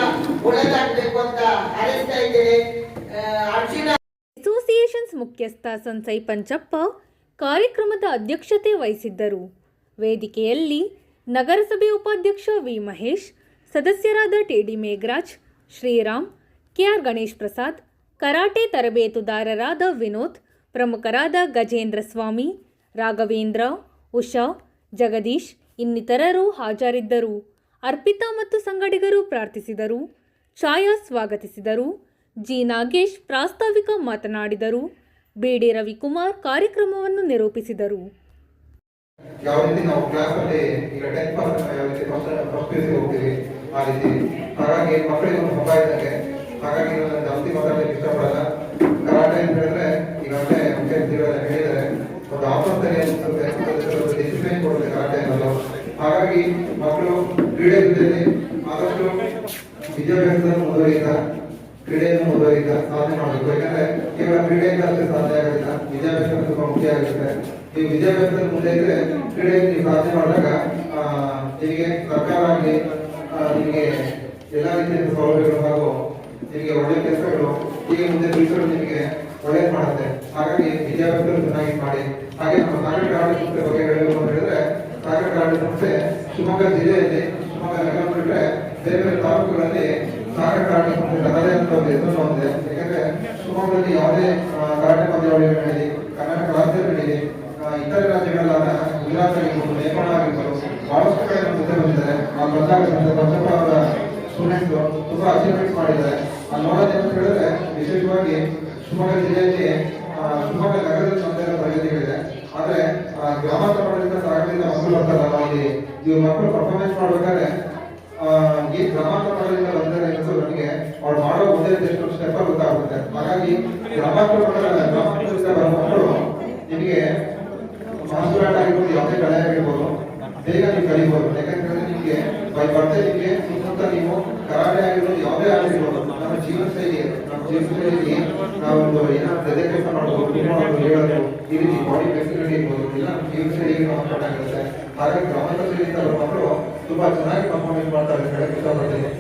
ಒಳ್ಳೆದಾಗಬೇಕು ಅಂತ ಹಾರೈಸ್ತಾ ಇದ್ದೇನೆ. ಅರ್ಜುನ ಅಸೋಸಿಯೇಷನ್ಸ್ ಮುಖ್ಯಸ್ಥ ಸಂಸೈ ಪಂಚಪ್ಪ ಕಾರ್ಯಕ್ರಮದ ಅಧ್ಯಕ್ಷತೆ ವಹಿಸಿದ್ದರು. ವೇದಿಕೆಯಲ್ಲಿ ನಗರಸಭೆ ಉಪಾಧ್ಯಕ್ಷ ವಿ ಮಹೇಶ್, ಸದಸ್ಯರಾದ TD. Megharaj, Shriram, KR. Ganesh Prasad, karate ತರಬೇತುದಾರರಾದ ವಿನೋದ್, ಪ್ರಮುಖರಾದ ಗಜೇಂದ್ರ ಸ್ವಾಮಿ, ರಾಘವೇಂದ್ರ, ಉಷಾ, ಜಗದೀಶ್ ಇನ್ನಿತರರು ಹಾಜರಿದ್ದರು. ಅರ್ಪಿತಾ ಮತ್ತು ಸಂಗಡಿಗರು ಪ್ರಾರ್ಥಿಸಿದರು. ಛಾಯಾ ಸ್ವಾಗತಿಸಿದರು. ಜಿ. ನಾಗೇಶ್ ಪ್ರಾಸ್ತಾವಿಕ ಮಾತನಾಡಿದರು. ಬಿ.ಡಿ. ರವಿಕುಮಾರ್ ಕಾರ್ಯಕ್ರಮವನ್ನು ನಿರೂಪಿಸಿದರು. ಯಾವ ರೀತಿ ನಾವು ಕ್ಲಾಸ್ ಅಲ್ಲಿ ಈಗ 10% ಯಾವ ರೀತಿ ಫಸ್ಟ್ ಪಿ.ಯು.ಸಿ ಹೋಗ್ತೀವಿ ಆ ರೀತಿ. ಹಾಗಾಗಿ ಮಕ್ಕಳಿಗೆ ಒಂದು ಹಬ್ಬ ಇದ್ದಂಗೆ. ಹಾಗಾಗಿ ನಾನು ಜಾಸ್ತಿ ಮಾತಾಡಲಿಕ್ಕೆ ಇಷ್ಟಪಡಲ್ಲ. ಕರಾಟೆ ಅಂತ ಹೇಳಿದ್ರೆ ಈಗಾಗಲೇ ಹೇಳಿದ್ದಾರೆ, ಒಂದು ಆಪತ್ತಲ್ಲಿ ಡಿಸಿಪ್ಲಿನ್ ಕೊಡುತ್ತೆ ಕರಾಟೆ ಅನ್ನೋದು. ಹಾಗಾಗಿ ಮಕ್ಕಳು ಕ್ರೀಡೆ ಜೊತೆಯಲ್ಲಿ ಆದಷ್ಟು ವಿದ್ಯಾಭ್ಯಾಸದಲ್ಲಿ ಮುಂದುವರಿಯುತ್ತಾ ಕ್ರೀಡೆಯನ್ನು ಮುಂದುವರಿಯುತ್ತಾ ಸಾಧನೆ ಮಾಡಬೇಕು. ಯಾಕಂದ್ರೆ ಕೇವಲ ಕ್ರೀಡೆಯಿಂದ ಅಷ್ಟೇ ಸಾಧ್ಯ ಆಗೋದಿಲ್ಲ, ವಿದ್ಯಾಭ್ಯಾಸ ತುಂಬಾ ಮುಖ್ಯ ಆಗುತ್ತೆ. ಈ ವಿದ್ಯಾಭ್ಯಾಸದಲ್ಲಿ ಮುಂದೆ ಇದ್ರೆ ಕ್ರೀಡೆಯಲ್ಲಿ ನೀವು ಸಾಧನೆ ಮಾಡಿದಾಗ ನಿಮಗೆ ಸರ್ಕಾರ ಆಗಲಿ ನಿಮಗೆ ಎಲ್ಲ ರೀತಿಯ ಸೌಲಭ್ಯಗಳು ಹಾಗೂ ನಿಮಗೆ ಒಳ್ಳೆ ಕೆಲಸಗಳು ಈಗ ಮುಂದೆ ಫ್ಯೂಚರ್ ನಿಮಗೆ ಒಳ್ಳೇದು ಮಾಡುತ್ತೆ. ಹಾಗಾಗಿ ವಿದ್ಯಾಭ್ಯಾಸಗಳು ಚೆನ್ನಾಗಿ ಮಾಡಿ. ಹಾಗೆ ನಮ್ಮ ಸಾಗರ ಕರಾಟೆ ಸಂಸ್ಥೆ ಬಗ್ಗೆ ಹೇಳಬೇಕು ಅಂತ ಹೇಳಿದ್ರೆ, ಸಾಗರ ಕರಾಟೆ ಸಂಸ್ಥೆ ಶಿವಮೊಗ್ಗ ಜಿಲ್ಲೆಯಲ್ಲಿ, ಶಿವಮೊಗ್ಗ ನಗರ ಬಿಟ್ಟರೆ ಬೇರೆ ಬೇರೆ ತಾಲೂಕುಗಳಲ್ಲಿ ಸಾಗರ ಕರಾಟೆ ಸಂಸ್ಥೆ ತನ್ನದೇ ಅಂತ ಒಂದು ಹೆಸರನ್ನು ಹೊಂದಿದೆ. ಯಾಕಂದ್ರೆ ಶಿವಮೊಗ್ಗದಲ್ಲಿ ಯಾವುದೇ ಕರಾಟೆ ಪಂದ್ಯಾವಳಿಗಳು ನಡೆಯಲಿ, ಕರ್ನಾಟಕ ರಾಜ್ಯ ನಡೆಯಲಿ, ಇತರ ರಾಜ್ಯಗಳಾದ ಗುಜರಾತ್ ಆಗಿರ್ಬೋದು, ನೇಪಾಳ ಆಗಿರ್ಬೋದು, ಬಹಳಷ್ಟು ಕಡೆ ನಮ್ಮ ಜೊತೆ ಬಂದಿದ್ದಾರೆ. ಆ ಬಂದಾಗ ಪಂಚಪ್ಪ ಅವರ ಸ್ಟೂಡೆಂಟ್ಸ್ ತುಂಬಾ ಅಚೀವ್ಮೆಂಟ್ಸ್ ಮಾಡಿದ್ದಾರೆ. ಅಲ್ಲಿ ನೋಡೋದು ಅಂತ ಹೇಳಿದ್ರೆ ವಿಶೇಷವಾಗಿ ಶಿವಮೊಗ್ಗ ಜಿಲ್ಲೆಯಲ್ಲಿ ಶಿವಮೊಗ್ಗ ನಗರದಲ್ಲಿ ನಮ್ಮೆಲ್ಲ ತರಗತಿಗಳಿದೆ. ಆದ್ರೆ ಗ್ರಾಮಾಂತರ ಮಟ್ಟದಿಂದ ಸಾಗರದಿಂದ ಮಕ್ಕಳು ಬರ್ತಾರಲ್ಲ, ಅಲ್ಲಿ ಈ ಮಕ್ಕಳು ಪರ್ಫಾರ್ಮೆನ್ಸ್ ಮಾಡ್ಬೇಕಾದ್ರೆ ಈ ಗ್ರಾಮಾಂತರ ಮಟ್ಟದಿಂದ ಬಂದರೆ ನನಗೆ ಅವ್ರು ಮಾಡೋ ಮುಂದೆ ಎಷ್ಟು ಸ್ಟೆಪ್ ಗೊತ್ತಾಗುತ್ತೆ. ಹಾಗಾಗಿ ಗ್ರಾಮಾಂತರದಿಂದ ಬರೋ ಮಕ್ಕಳು ನಿಮಗೆ ಮಾಸ್ಟರ್ ಆಗಿರ್ಬೋದು, ಯಾವುದೇ ಕಲೆ ಆಗಿರ್ಬೋದು, ಬೇಗ ನೀವು ಕಲಿಬಹುದು. ಯಾಕಂದ್ರೆ ನಿಮಗೆ ಬೈ ಬರ್ತೆ ನಿಮಗೆ ಸುತ್ತಮುತ್ತ ನೀವು ಕರಾಟೆ ಆಗಿರ್ಬೋದು, ಯಾವುದೇ ಆಗಿರ್ಬೋದು, ನಮ್ಮ ಜೀವನ ಶೈಲಿಗೆ ನಾವೊಂದು ಏನಾದ್ರು ಗದೆ ಕೆಲಸ ಮಾಡೋದು, ಕುತ್ಕೊಳ್ಳೋದು, ಹೇಳೋದು, ಈ ರೀತಿ ಬಾಡಿ ಫ್ಲೆಕ್ಸಿಬಿಲಿಟಿ ಇರ್ಬೋದು, ಎಲ್ಲ ನಮ್ಮ ಜೀವನ ಶೈಲಿಗೆ ಸಂಬಂಧಪಟ್ಟಾಗಿರುತ್ತೆ. ಹಾಗಾಗಿ ಗ್ರಾಮಾಂತರದಿಂದ ಬರೋ ಮಕ್ಕಳು ತುಂಬಾ ಚೆನ್ನಾಗಿ ಪರ್ಫಾರ್ಮೆನ್ಸ್ ಮಾಡ್ತಾರೆ ಅಂತ ಹೇಳಕ್ ಇಷ್ಟಪಡ್ತೀನಿ.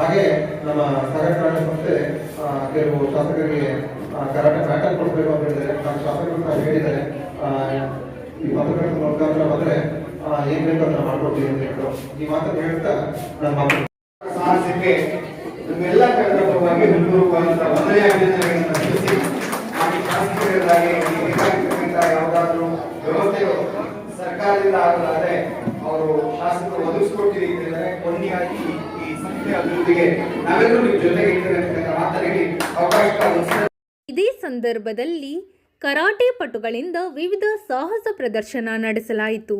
ಹಾಗೆ ನಮ್ಮ ಸಾಗರ ಕರಾಟೆ ಸಂಸ್ಥೆ ಕೆಲವು ಶಾಸಕರಿಗೆ ಕರಾಟೆ ಪ್ಯಾಟರ್ನ್ ಕೊಡಬೇಕು ಅಂತ ಹೇಳಿದ್ದಾರೆ. ನಮ್ಮ ಶಾಸಕರು ಸಹ ಹೇಳಿದ್ದಾರೆ, ಈ ಪತ್ರಕರ್ತರ ಮುಖಾಂತರ ಬಂದ್ರೆ ಏನ್ ಬೇಕು ಅಂತ ಮಾಡ್ಕೊಡ್ತೀವಿ ಅಂತ ಹೇಳಿದ್ರು. ಈ ಮಾತನ್ನು ಹೇಳ್ತಾ ನನ್ನ ಸಾಹಸಕ್ಕೆ ನಿಮ್ಮೆಲ್ಲ ಕನ್ನಡ ಪರವಾಗಿ ಹೃತ್ಪೂರ್ವಕವಾದ ವಂದನೆ ಅಭಿನಂದನೆಗಳನ್ನು ತಿಳಿಸಿ, ಶಾಸಕರಿಗಾಗಿ ಬೇಕಾಗಿರ್ತಕ್ಕಂಥ ಯಾವುದಾದ್ರೂ ವ್ಯವಸ್ಥೆಗಳು ಸರ್ಕಾರದಿಂದ ಆಗಲಾದ್ರೆ ಅವರು ಶಾಸಕರು ಒದಗಿಸ್ಕೊಡ್ತೀವಿ ಅಂತ ಹೇಳಿದರೆ ಕೊನೆಯಾಗಿ ಈ ಸಂಸ್ಥೆಯ ಅಭಿವೃದ್ಧಿಗೆ ನಾವೆಲ್ಲರೂ ನಿಮ್ಮ ಜೊತೆಗೆ ಇರ್ತೇವೆ ಅಂತ ಮಾತನಾಡಿ ಅವಕಾಶ. ಇದೇ ಸಂದರ್ಭದಲ್ಲಿ ಕರಾಟೆ ಪಟುಗಳಿಂದ ವಿವಿಧ ಸಾಹಸ ಪ್ರದರ್ಶನ ನಡೆಸಲಾಯಿತು.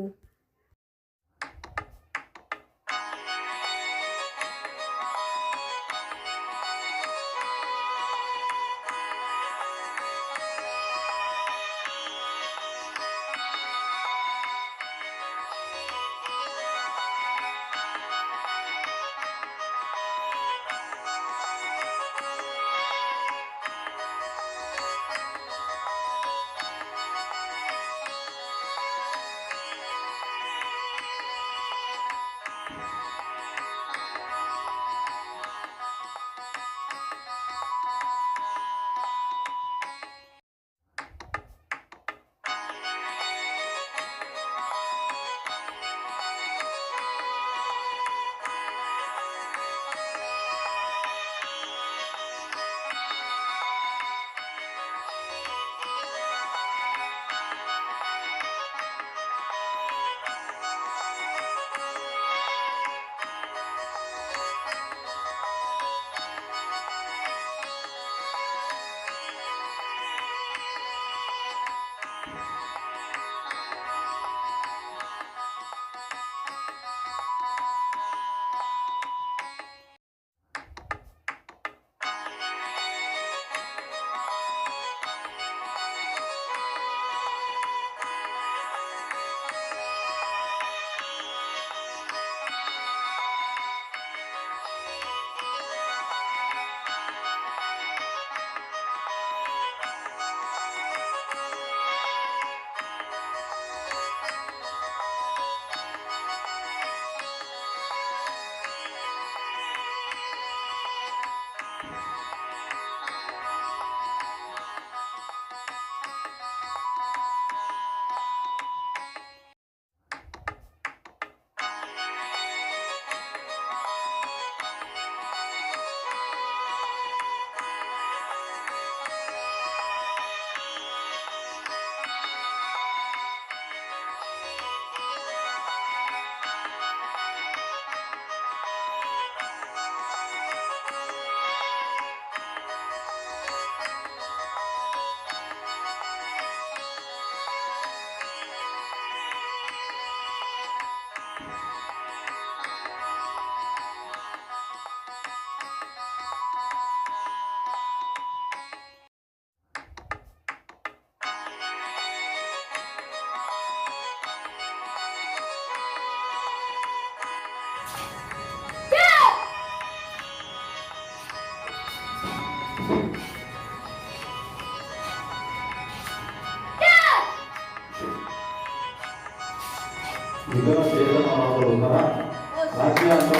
ಇದನ್ನು ಸೇವನೆ ಮಾಡೋದರ ರಾಜ್ಯ ಅಂತ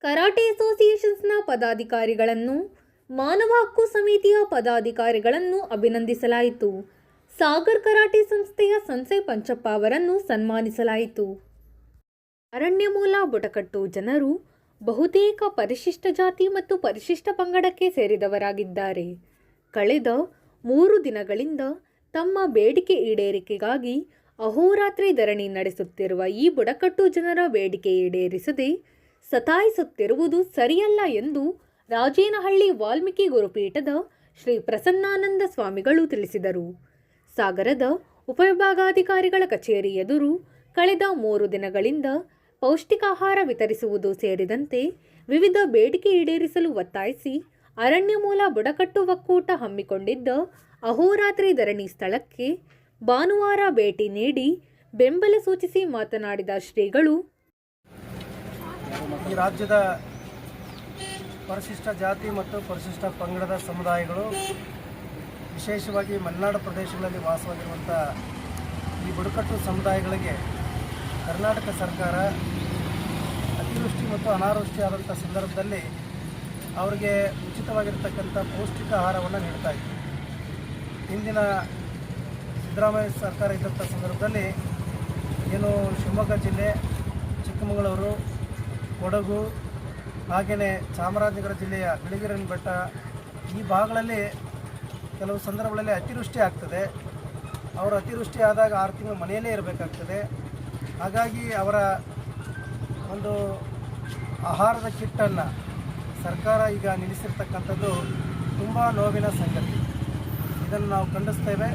ಕರಾಟೆ ಅಸೋಸಿಯೇಷನ್ಸ್ನ ಪದಾಧಿಕಾರಿಗಳನ್ನು, ಮಾನವ ಹಕ್ಕು ಸಮಿತಿಯ ಪದಾಧಿಕಾರಿಗಳನ್ನು ಅಭಿನಂದಿಸಲಾಯಿತು. ಸಾಗರ್ ಕರಾಟೆ ಸಂಸ್ಥೆಯ ಸನ್ಸೈ ಪಂಚಪ್ಪ ಅವರನ್ನು ಸನ್ಮಾನಿಸಲಾಯಿತು. ಅರಣ್ಯಮೂಲ ಬುಡಕಟ್ಟು ಜನರು ಬಹುತೇಕ ಪರಿಶಿಷ್ಟ ಜಾತಿ ಮತ್ತು ಪರಿಶಿಷ್ಟ ಪಂಗಡಕ್ಕೆ ಸೇರಿದವರಾಗಿದ್ದಾರೆ. ಕಳೆದ 3 ದಿನಗಳಿಂದ ತಮ್ಮ ಬೇಡಿಕೆ ಈಡೇರಿಕೆಗಾಗಿ ಅಹೋರಾತ್ರಿ ಧರಣಿ ನಡೆಸುತ್ತಿರುವ ಈ ಬುಡಕಟ್ಟು ಜನರ ಬೇಡಿಕೆ ಈಡೇರಿಸದೆ ಸತಾಯಿಸುತ್ತಿರುವುದು ಸರಿಯಲ್ಲ ಎಂದು ರಾಜೇನಹಳ್ಳಿ ವಾಲ್ಮೀಕಿ ಗುರುಪೀಠದ ಶ್ರೀ ಪ್ರಸನ್ನಾನಂದ ಸ್ವಾಮಿಗಳು ತಿಳಿಸಿದರು. ಸಾಗರದ ಉಪವಿಭಾಗಾಧಿಕಾರಿಗಳ ಕಚೇರಿ ಎದುರು ಕಳೆದ 3 ದಿನಗಳಿಂದ ಪೌಷ್ಟಿಕಾಹಾರ ವಿತರಿಸುವುದು ಸೇರಿದಂತೆ ವಿವಿಧ ಬೇಡಿಕೆ ಈಡೇರಿಸಲು ಒತ್ತಾಯಿಸಿ ಅರಣ್ಯಮೂಲ ಬುಡಕಟ್ಟು ಒಕ್ಕೂಟ ಹಮ್ಮಿಕೊಂಡಿದ್ದ ಅಹೋರಾತ್ರಿ ಧರಣಿ ಸ್ಥಳಕ್ಕೆ ಭಾನುವಾರ ಭೇಟಿ ನೀಡಿ ಬೆಂಬಲ ಸೂಚಿಸಿ ಮಾತನಾಡಿದ ಶ್ರೀಗಳು, ಈ ರಾಜ್ಯದ ಪರಿಶಿಷ್ಟ ಜಾತಿ ಮತ್ತು ಪರಿಶಿಷ್ಟ ಪಂಗಡದ ಸಮುದಾಯಗಳು, ವಿಶೇಷವಾಗಿ ಮಲೆನಾಡು ಪ್ರದೇಶಗಳಲ್ಲಿ ವಾಸವಾಗಿರುವಂಥ ಈ ಬುಡಕಟ್ಟು ಸಮುದಾಯಗಳಿಗೆ ಕರ್ನಾಟಕ ಸರ್ಕಾರ ಅತಿವೃಷ್ಟಿ ಮತ್ತು ಅನಾವೃಷ್ಟಿ ಆದಂಥ ಸಂದರ್ಭದಲ್ಲಿ ಅವರಿಗೆ ಉಚಿತವಾಗಿರ್ತಕ್ಕಂಥ ಪೌಷ್ಟಿಕ ಆಹಾರವನ್ನು ನೀಡ್ತಾ ಇತ್ತು. ಹಿಂದಿನ ಸಿದ್ದರಾಮಯ್ಯ ಸರ್ಕಾರ ಇದ್ದಂಥ ಸಂದರ್ಭದಲ್ಲಿ ಏನು ಶಿವಮೊಗ್ಗ ಜಿಲ್ಲೆ, ಚಿಕ್ಕಮಗಳೂರು, ಕೊಡಗು ಹಾಗೆಯೇ ಚಾಮರಾಜನಗರ ಜಿಲ್ಲೆಯ ಬಿಳಿಗಿರಿನ ಬೆಟ್ಟ ಈ ಭಾಗಗಳಲ್ಲಿ ಕೆಲವು ಸಂದರ್ಭಗಳಲ್ಲಿ ಅತಿವೃಷ್ಟಿ ಆಗ್ತದೆ. ಅವರು ಅತಿವೃಷ್ಟಿ ಆದಾಗ 6 ತಿಂಗಳು ಮನೆಯಲ್ಲೇ ಇರಬೇಕಾಗ್ತದೆ. ಹಾಗಾಗಿ ಅವರ ಒಂದು ಆಹಾರದ ಕಿಟ್ಟನ್ನು ಸರ್ಕಾರ ಈಗ ನಿಲ್ಲಿಸಿರ್ತಕ್ಕಂಥದ್ದು ತುಂಬ ನೋವಿನ ಸಂಗತಿ. ಇದನ್ನು ನಾವು ಖಂಡಿಸ್ತೇವೆ.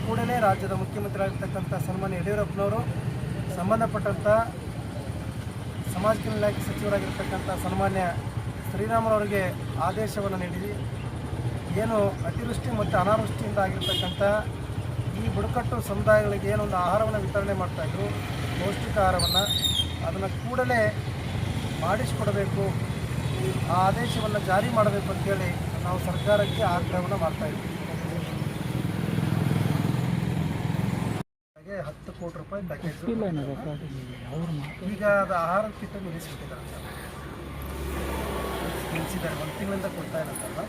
ಕೂಡಲೇ ರಾಜ್ಯದ ಮುಖ್ಯಮಂತ್ರಿಯಾಗಿರ್ತಕ್ಕಂಥ ಸನ್ಮಾನ್ಯ ಯಡಿಯೂರಪ್ಪನವರು ಸಂಬಂಧಪಟ್ಟಂಥ ಸಮಾಜ ಕಲ್ಯಾಣ ಇಲಾಖೆ ಸಚಿವರಾಗಿರ್ತಕ್ಕಂಥ ಸನ್ಮಾನ್ಯ ಶ್ರೀರಾಮುಲವರಿಗೆ ಆದೇಶವನ್ನು ನೀಡಿ ಏನು ಅತಿವೃಷ್ಟಿ ಮತ್ತು ಅನಾವೃಷ್ಟಿಯಿಂದ ಆಗಿರ್ತಕ್ಕಂಥ ಈ ಬುಡಕಟ್ಟು ಸಮುದಾಯಗಳಿಗೆ ಏನೊಂದು ಆಹಾರವನ್ನು ವಿತರಣೆ ಮಾಡ್ತಾಯಿದ್ರು, ಪೌಷ್ಟಿಕ ಆಹಾರವನ್ನು, ಅದನ್ನು ಕೂಡಲೇ ಮಾಡಿಸಿಕೊಡಬೇಕು, ಆ ಆದೇಶವನ್ನು ಜಾರಿ ಮಾಡಬೇಕು ಅಂತೇಳಿ ನಾವು ಸರ್ಕಾರಕ್ಕೆ ಆಗ್ರಹವನ್ನು ಮಾಡ್ತಾಯಿದ್ವಿ. ಹಾಗೆ 10 ಕೋಟಿ ರೂಪಾಯಿ ಪ್ಯಾಕೇಜ್ ಈಗ ಅದು ಆಹಾರದ ಕಿಟ್ ನಿಲ್ಲಿಸಿಬಿಟ್ಟಿದ್ದಾರೆ, ನಿಲ್ಲಿಸಿದ್ದಾರೆ. 1 ತಿಂಗಳಿಂದ ಕೊಡ್ತಾ ಇರುತ್ತಲ್ಲ.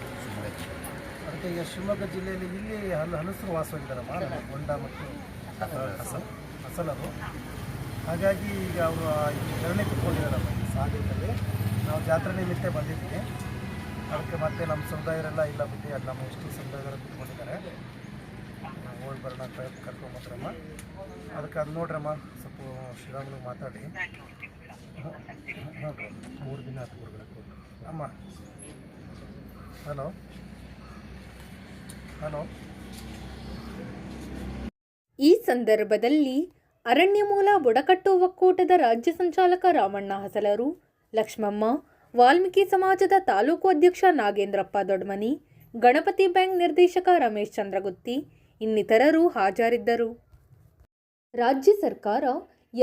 ಅದಕ್ಕೆ ಈಗ ಶಿವಮೊಗ್ಗ ಜಿಲ್ಲೆಯಲ್ಲಿ ಇಲ್ಲಿ ಹಲಸರು ವಾಸವಾಗಿದ್ದಾರಮ್ಮ, ಹೊಂಡ ಮತ್ತು ಹಸಲರು. ಹಾಗಾಗಿ ಈಗ ಅವರು ಧರಣಿ ಕುತ್ಕೊಂಡಿದ್ದಾರಮ್ಮ ಈ ಸಾಗರದಲ್ಲಿ. ನಾವು ಜಾತ್ರೆ ನಿಮಿತ್ತ ಬಂದಿದ್ದೀವಿ. ಅದಕ್ಕೆ ಮತ್ತೆ ನಮ್ಮ ಸಮುದಾಯರೆಲ್ಲ ಇಲ್ಲ ಬಿಟ್ಟು ಅದು ನಮ್ಮ ಎಷ್ಟು ಸಮುದಾಯದವರು ಕುತ್ಕೊಂಡಿದ್ದಾರೆ. ಹೋಗಿ ಬರೋಣ ಕರ್ಕೊಂಬಂದ್ರಮ್ಮ. ಅದಕ್ಕೆ ಅದು ನೋಡ್ರಮ್ಮ, ಸ್ವಲ್ಪ ಶ್ರೀರಾಮುಲು ಮಾತಾಡಿ. ನೋಡ್ರಿ 3 ದಿನ ಆಯ್ತು ಹೊರಗಡೆ ಅಮ್ಮ. Hello hello. ಈ ಸಂದರ್ಭದಲ್ಲಿ ಅರಣ್ಯಮೂಲ ಬುಡಕಟ್ಟು ಒಕ್ಕೂಟದ ರಾಜ್ಯ ಸಂಚಾಲಕ ರಾಮಣ್ಣ ಹಸಲರು, ಲಕ್ಷ್ಮಮ್ಮ, ವಾಲ್ಮೀಕಿ ಸಮಾಜದ ತಾಲೂಕು ಅಧ್ಯಕ್ಷ ನಾಗೇಂದ್ರಪ್ಪ ದೊಡ್ಮನಿ, ಗಣಪತಿ ಬ್ಯಾಂಕ್ ನಿರ್ದೇಶಕ ರಮೇಶ್ ಚಂದ್ರಗುತ್ತಿ ಇನ್ನಿತರರು ಹಾಜರಿದ್ದರು. ರಾಜ್ಯ ಸರ್ಕಾರ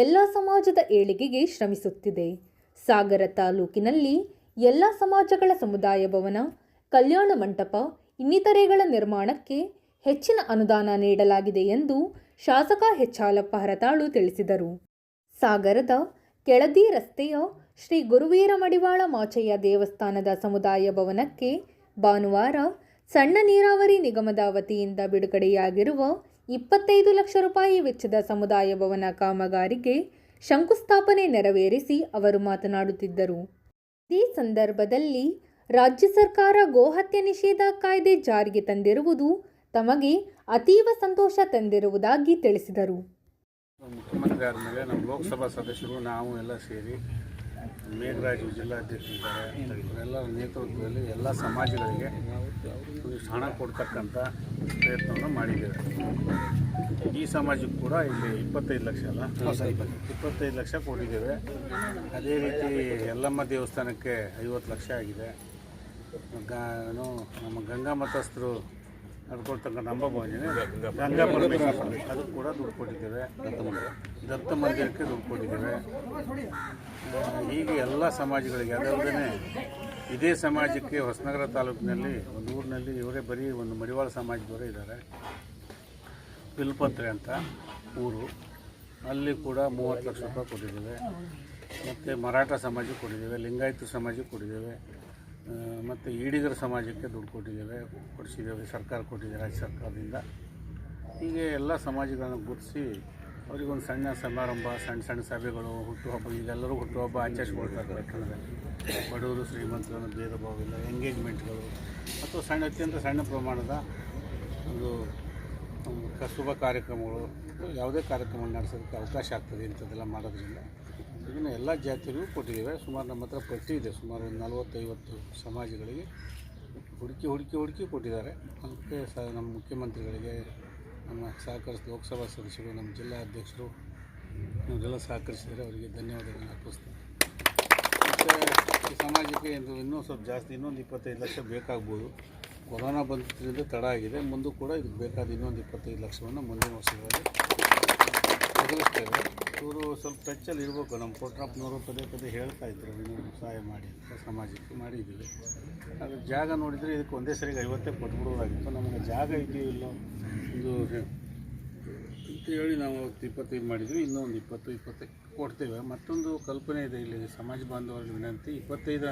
ಎಲ್ಲ ಸಮಾಜದ ಏಳಿಗೆಗೆ ಶ್ರಮಿಸುತ್ತಿದೆ. ಸಾಗರ ತಾಲೂಕಿನಲ್ಲಿ ಎಲ್ಲ ಸಮಾಜಗಳ ಸಮುದಾಯ ಭವನ, ಕಲ್ಯಾಣ ಮಂಟಪ ಇನ್ನಿತರೆಗಳ ನಿರ್ಮಾಣಕ್ಕೆ ಹೆಚ್ಚಿನ ಅನುದಾನ ನೀಡಲಾಗಿದೆ ಎಂದು ಶಾಸಕ ಹೆಚ್ಹಾಲಪ್ಪ ಹರತಾಳು ತಿಳಿಸಿದರು. ಸಾಗರದ ಕೆಳದಿ ರಸ್ತೆಯ ಶ್ರೀ ಗುರುವೀರ ಮಡಿವಾಳ ಮಾಚಯ್ಯ ದೇವಸ್ಥಾನದ ಸಮುದಾಯ ಭವನಕ್ಕೆ ಭಾನುವಾರ ಸಣ್ಣ ನೀರಾವರಿ ನಿಗಮದ ವತಿಯಿಂದ ಬಿಡುಗಡೆಯಾಗಿರುವ 25 ಲಕ್ಷ ರೂಪಾಯಿ ವೆಚ್ಚದ ಸಮುದಾಯ ಭವನ ಕಾಮಗಾರಿಗೆ ಶಂಕುಸ್ಥಾಪನೆ ನೆರವೇರಿಸಿ ಅವರು ಮಾತನಾಡುತ್ತಿದ್ದರು. ಈ ಸಂದರ್ಭದಲ್ಲಿ ರಾಜ್ಯ ಸರ್ಕಾರ ಗೋಹತ್ಯೆ ನಿಷೇಧ ಕಾಯ್ದೆ ಜಾರಿಗೆ ತಂದಿರುವುದು ತಮಗೆ ಅತೀವ ಸಂತೋಷ ತಂದಿರುವುದಾಗಿ ತಿಳಿಸಿದರು. ಮುಖ್ಯಮಂತ್ರಿ ಆದಮೇಲೆ ನಮ್ಮ ಲೋಕಸಭಾ ಸದಸ್ಯರು ನಾವು ಎಲ್ಲ ಸೇರಿ ಮೇಘರಾಜು ಜಿಲ್ಲಾಧ್ಯಕ್ಷರಿದ್ದಾರೆ, ಇವರೆಲ್ಲರ ನೇತೃತ್ವದಲ್ಲಿ ಎಲ್ಲ ಸಮಾಜಗಳಿಗೆ ಒಂದಿಷ್ಟು ಹಣ ಕೊಡ್ತಕ್ಕಂಥ ಪ್ರಯತ್ನವನ್ನು ಮಾಡಿದ್ದೇವೆ. ಈ ಸಮಾಜಕ್ಕೂ ಕೂಡ ಇಲ್ಲಿ 25 ಲಕ್ಷ ಅಲ್ಲ 25 ಲಕ್ಷ ಕೊಟ್ಟಿದ್ದೇವೆ. ಅದೇ ರೀತಿ ಯಲ್ಲಮ್ಮ ದೇವಸ್ಥಾನಕ್ಕೆ 50 ಲಕ್ಷ ಆಗಿದೆ. ನಮ್ಮ ಗಂಗಾ ಮತಸ್ಥರು ನಡ್ಕೊಳ್ತಕ್ಕಂಥ ಅಂಬಾಭವಾನಿನೇ ಗಂಗಾ ಪರಮೇಶ್ವರ ಅದಕ್ಕೆ ಕೂಡ ದುಡ್ಡು ಕೊಟ್ಟಿದ್ದೇವೆ. ದತ್ತ ಮಂದಿರಕ್ಕೆ ದುಡ್ಡು ಕೊಟ್ಟಿದ್ದೇವೆ. ಹೀಗೆ ಎಲ್ಲ ಸಮಾಜಗಳಿಗೆ, ಅದಲ್ಲದೆ ಇದೇ ಸಮಾಜಕ್ಕೆ ಹೊಸನಗರ ತಾಲೂಕಿನಲ್ಲಿ ಒಂದು ಊರಿನಲ್ಲಿ ಇವರೇ ಬರೀ ಒಂದು ಮಡಿವಾಳ ಸಮಾಜದವರೇ ಇದ್ದಾರೆ. ಬಿಲ್ಪತ್ರೆ ಅಂತ ಊರು, ಅಲ್ಲಿ ಕೂಡ 30 ಲಕ್ಷ ರೂಪಾಯಿ ಕೊಟ್ಟಿದ್ದೇವೆ. ಮತ್ತು ಮರಾಠ ಸಮಾಜಕ್ಕೆ ಕೊಟ್ಟಿದ್ದೇವೆ, ಲಿಂಗಾಯತ ಸಮಾಜಕ್ಕೆ ಕೊಟ್ಟಿದ್ದೇವೆ, ಮತ್ತು ಈಡಿಗರ ಸಮಾಜಕ್ಕೆ ದುಡ್ಡು ಕೊಡಿಸಿದ್ದೇವೆ, ಸರ್ಕಾರ ಕೊಟ್ಟಿದೆ, ರಾಜ್ಯ ಸರ್ಕಾರದಿಂದ. ಹೀಗೆ ಎಲ್ಲ ಸಮಾಜಗಳನ್ನು ಗುರುತಿಸಿ ಅವರಿಗೊಂದು ಸಣ್ಣ ಸಮಾರಂಭ, ಸಣ್ಣ ಸಭೆಗಳು, ಹುಟ್ಟುಹಬ್ಬ, ಈಗೆಲ್ಲರೂ ಹುಟ್ಟುಹಬ್ಬ ಆಚರಿಸ್ಕೊಳ್ತಾರೆ ಪಟ್ಟಣದಲ್ಲಿ. ಬಡವರು ಶ್ರೀಮಂತರನ್ನು ಭೇದ ಭಾವ ಇಲ್ಲ, ಎಂಗೇಜ್ಮೆಂಟ್ಗಳು ಅಥವಾ ಅತ್ಯಂತ ಸಣ್ಣ ಪ್ರಮಾಣದ ಒಂದು ಶುಭ ಕಾರ್ಯಕ್ರಮಗಳು, ಯಾವುದೇ ಕಾರ್ಯಕ್ರಮ ನಡೆಸೋದಕ್ಕೆ ಅವಕಾಶ ಆಗ್ತದೆ ಇಂಥದ್ದೆಲ್ಲ ಮಾಡೋದ್ರಿಂದ. ಇದನ್ನು ಎಲ್ಲ ಜಾತಿಗಳಿಗೂ ಕೊಟ್ಟಿದ್ದೇವೆ. ಸುಮಾರು ನಮ್ಮ ಹತ್ರ ಪಟ್ಟಿ ಇದೆ, ಸುಮಾರು ಒಂದು 40-50 ಸಮಾಜಗಳಿಗೆ ಹುಡುಕಿ ಕೊಟ್ಟಿದ್ದಾರೆ. ಅದಕ್ಕೆ ನಮ್ಮ ಮುಖ್ಯಮಂತ್ರಿಗಳಿಗೆ, ನಮ್ಮ ಲೋಕಸಭಾ ಸದಸ್ಯರು, ನಮ್ಮ ಜಿಲ್ಲಾ ಅಧ್ಯಕ್ಷರು ಇವರೆಲ್ಲ ಸಹಕರಿಸಿದರೆ ಅವರಿಗೆ ಧನ್ಯವಾದಗಳನ್ನು ಅರ್ಪಿಸ್ತೇನೆ. ಮತ್ತು ಈ ಸಮಾಜಕ್ಕೆ ಇನ್ನೂ ಸ್ವಲ್ಪ ಜಾಸ್ತಿ, ಇನ್ನೊಂದು 25 ಲಕ್ಷ ಬೇಕಾಗ್ಬೋದು. ಕೊರೋನಾ ಬಂದಿದ್ದರಿಂದ ತಡ ಆಗಿದೆ. ಮುಂದೂ ಕೂಡ ಇದಕ್ಕೆ ಬೇಕಾದ ಇನ್ನೊಂದು 25 ಲಕ್ಷವನ್ನು ಮುಂದಿನ ವರ್ಷಗಳಲ್ಲಿ ಒದಗಿಸ್ತೇವೆ. ಇವರು ಸ್ವಲ್ಪ ಟಚ್ಚಲ್ಲಿ ಇರಬೇಕು. ನಮ್ಮ ಕೊಟ್ರಪ್ಪನವರು ಪದೇ ಹೇಳ್ತಾ ಇದ್ರು, ಇನ್ನೊಂದು ಸಹಾಯ ಮಾಡಿ ಅಂತ. ಸಮಾಜಕ್ಕೆ ಮಾಡಿದ್ದೀವಿ. ಅದು ಜಾಗ ನೋಡಿದರೆ ಇದಕ್ಕೆ ಒಂದೇ ಸರಿಗೆ 50 ಕೊಟ್ಬಿಡೋದಾಗಿತ್ತು. ನಮಗೆ ಜಾಗ ಇದೆಯೋ ಇಲ್ಲೋ ಒಂದು ಅಂತ ಹೇಳಿ ನಾವು 25 ಮಾಡಿದ್ವಿ. ಇನ್ನೊಂದು 20 ಕೊಡ್ತೇವೆ. ಮತ್ತೊಂದು ಕಲ್ಪನೆ ಇದೆ ಇಲ್ಲಿ ಸಮಾಜ ಬಾಂಧವರಲ್ಲಿ ವಿನಂತಿ. 25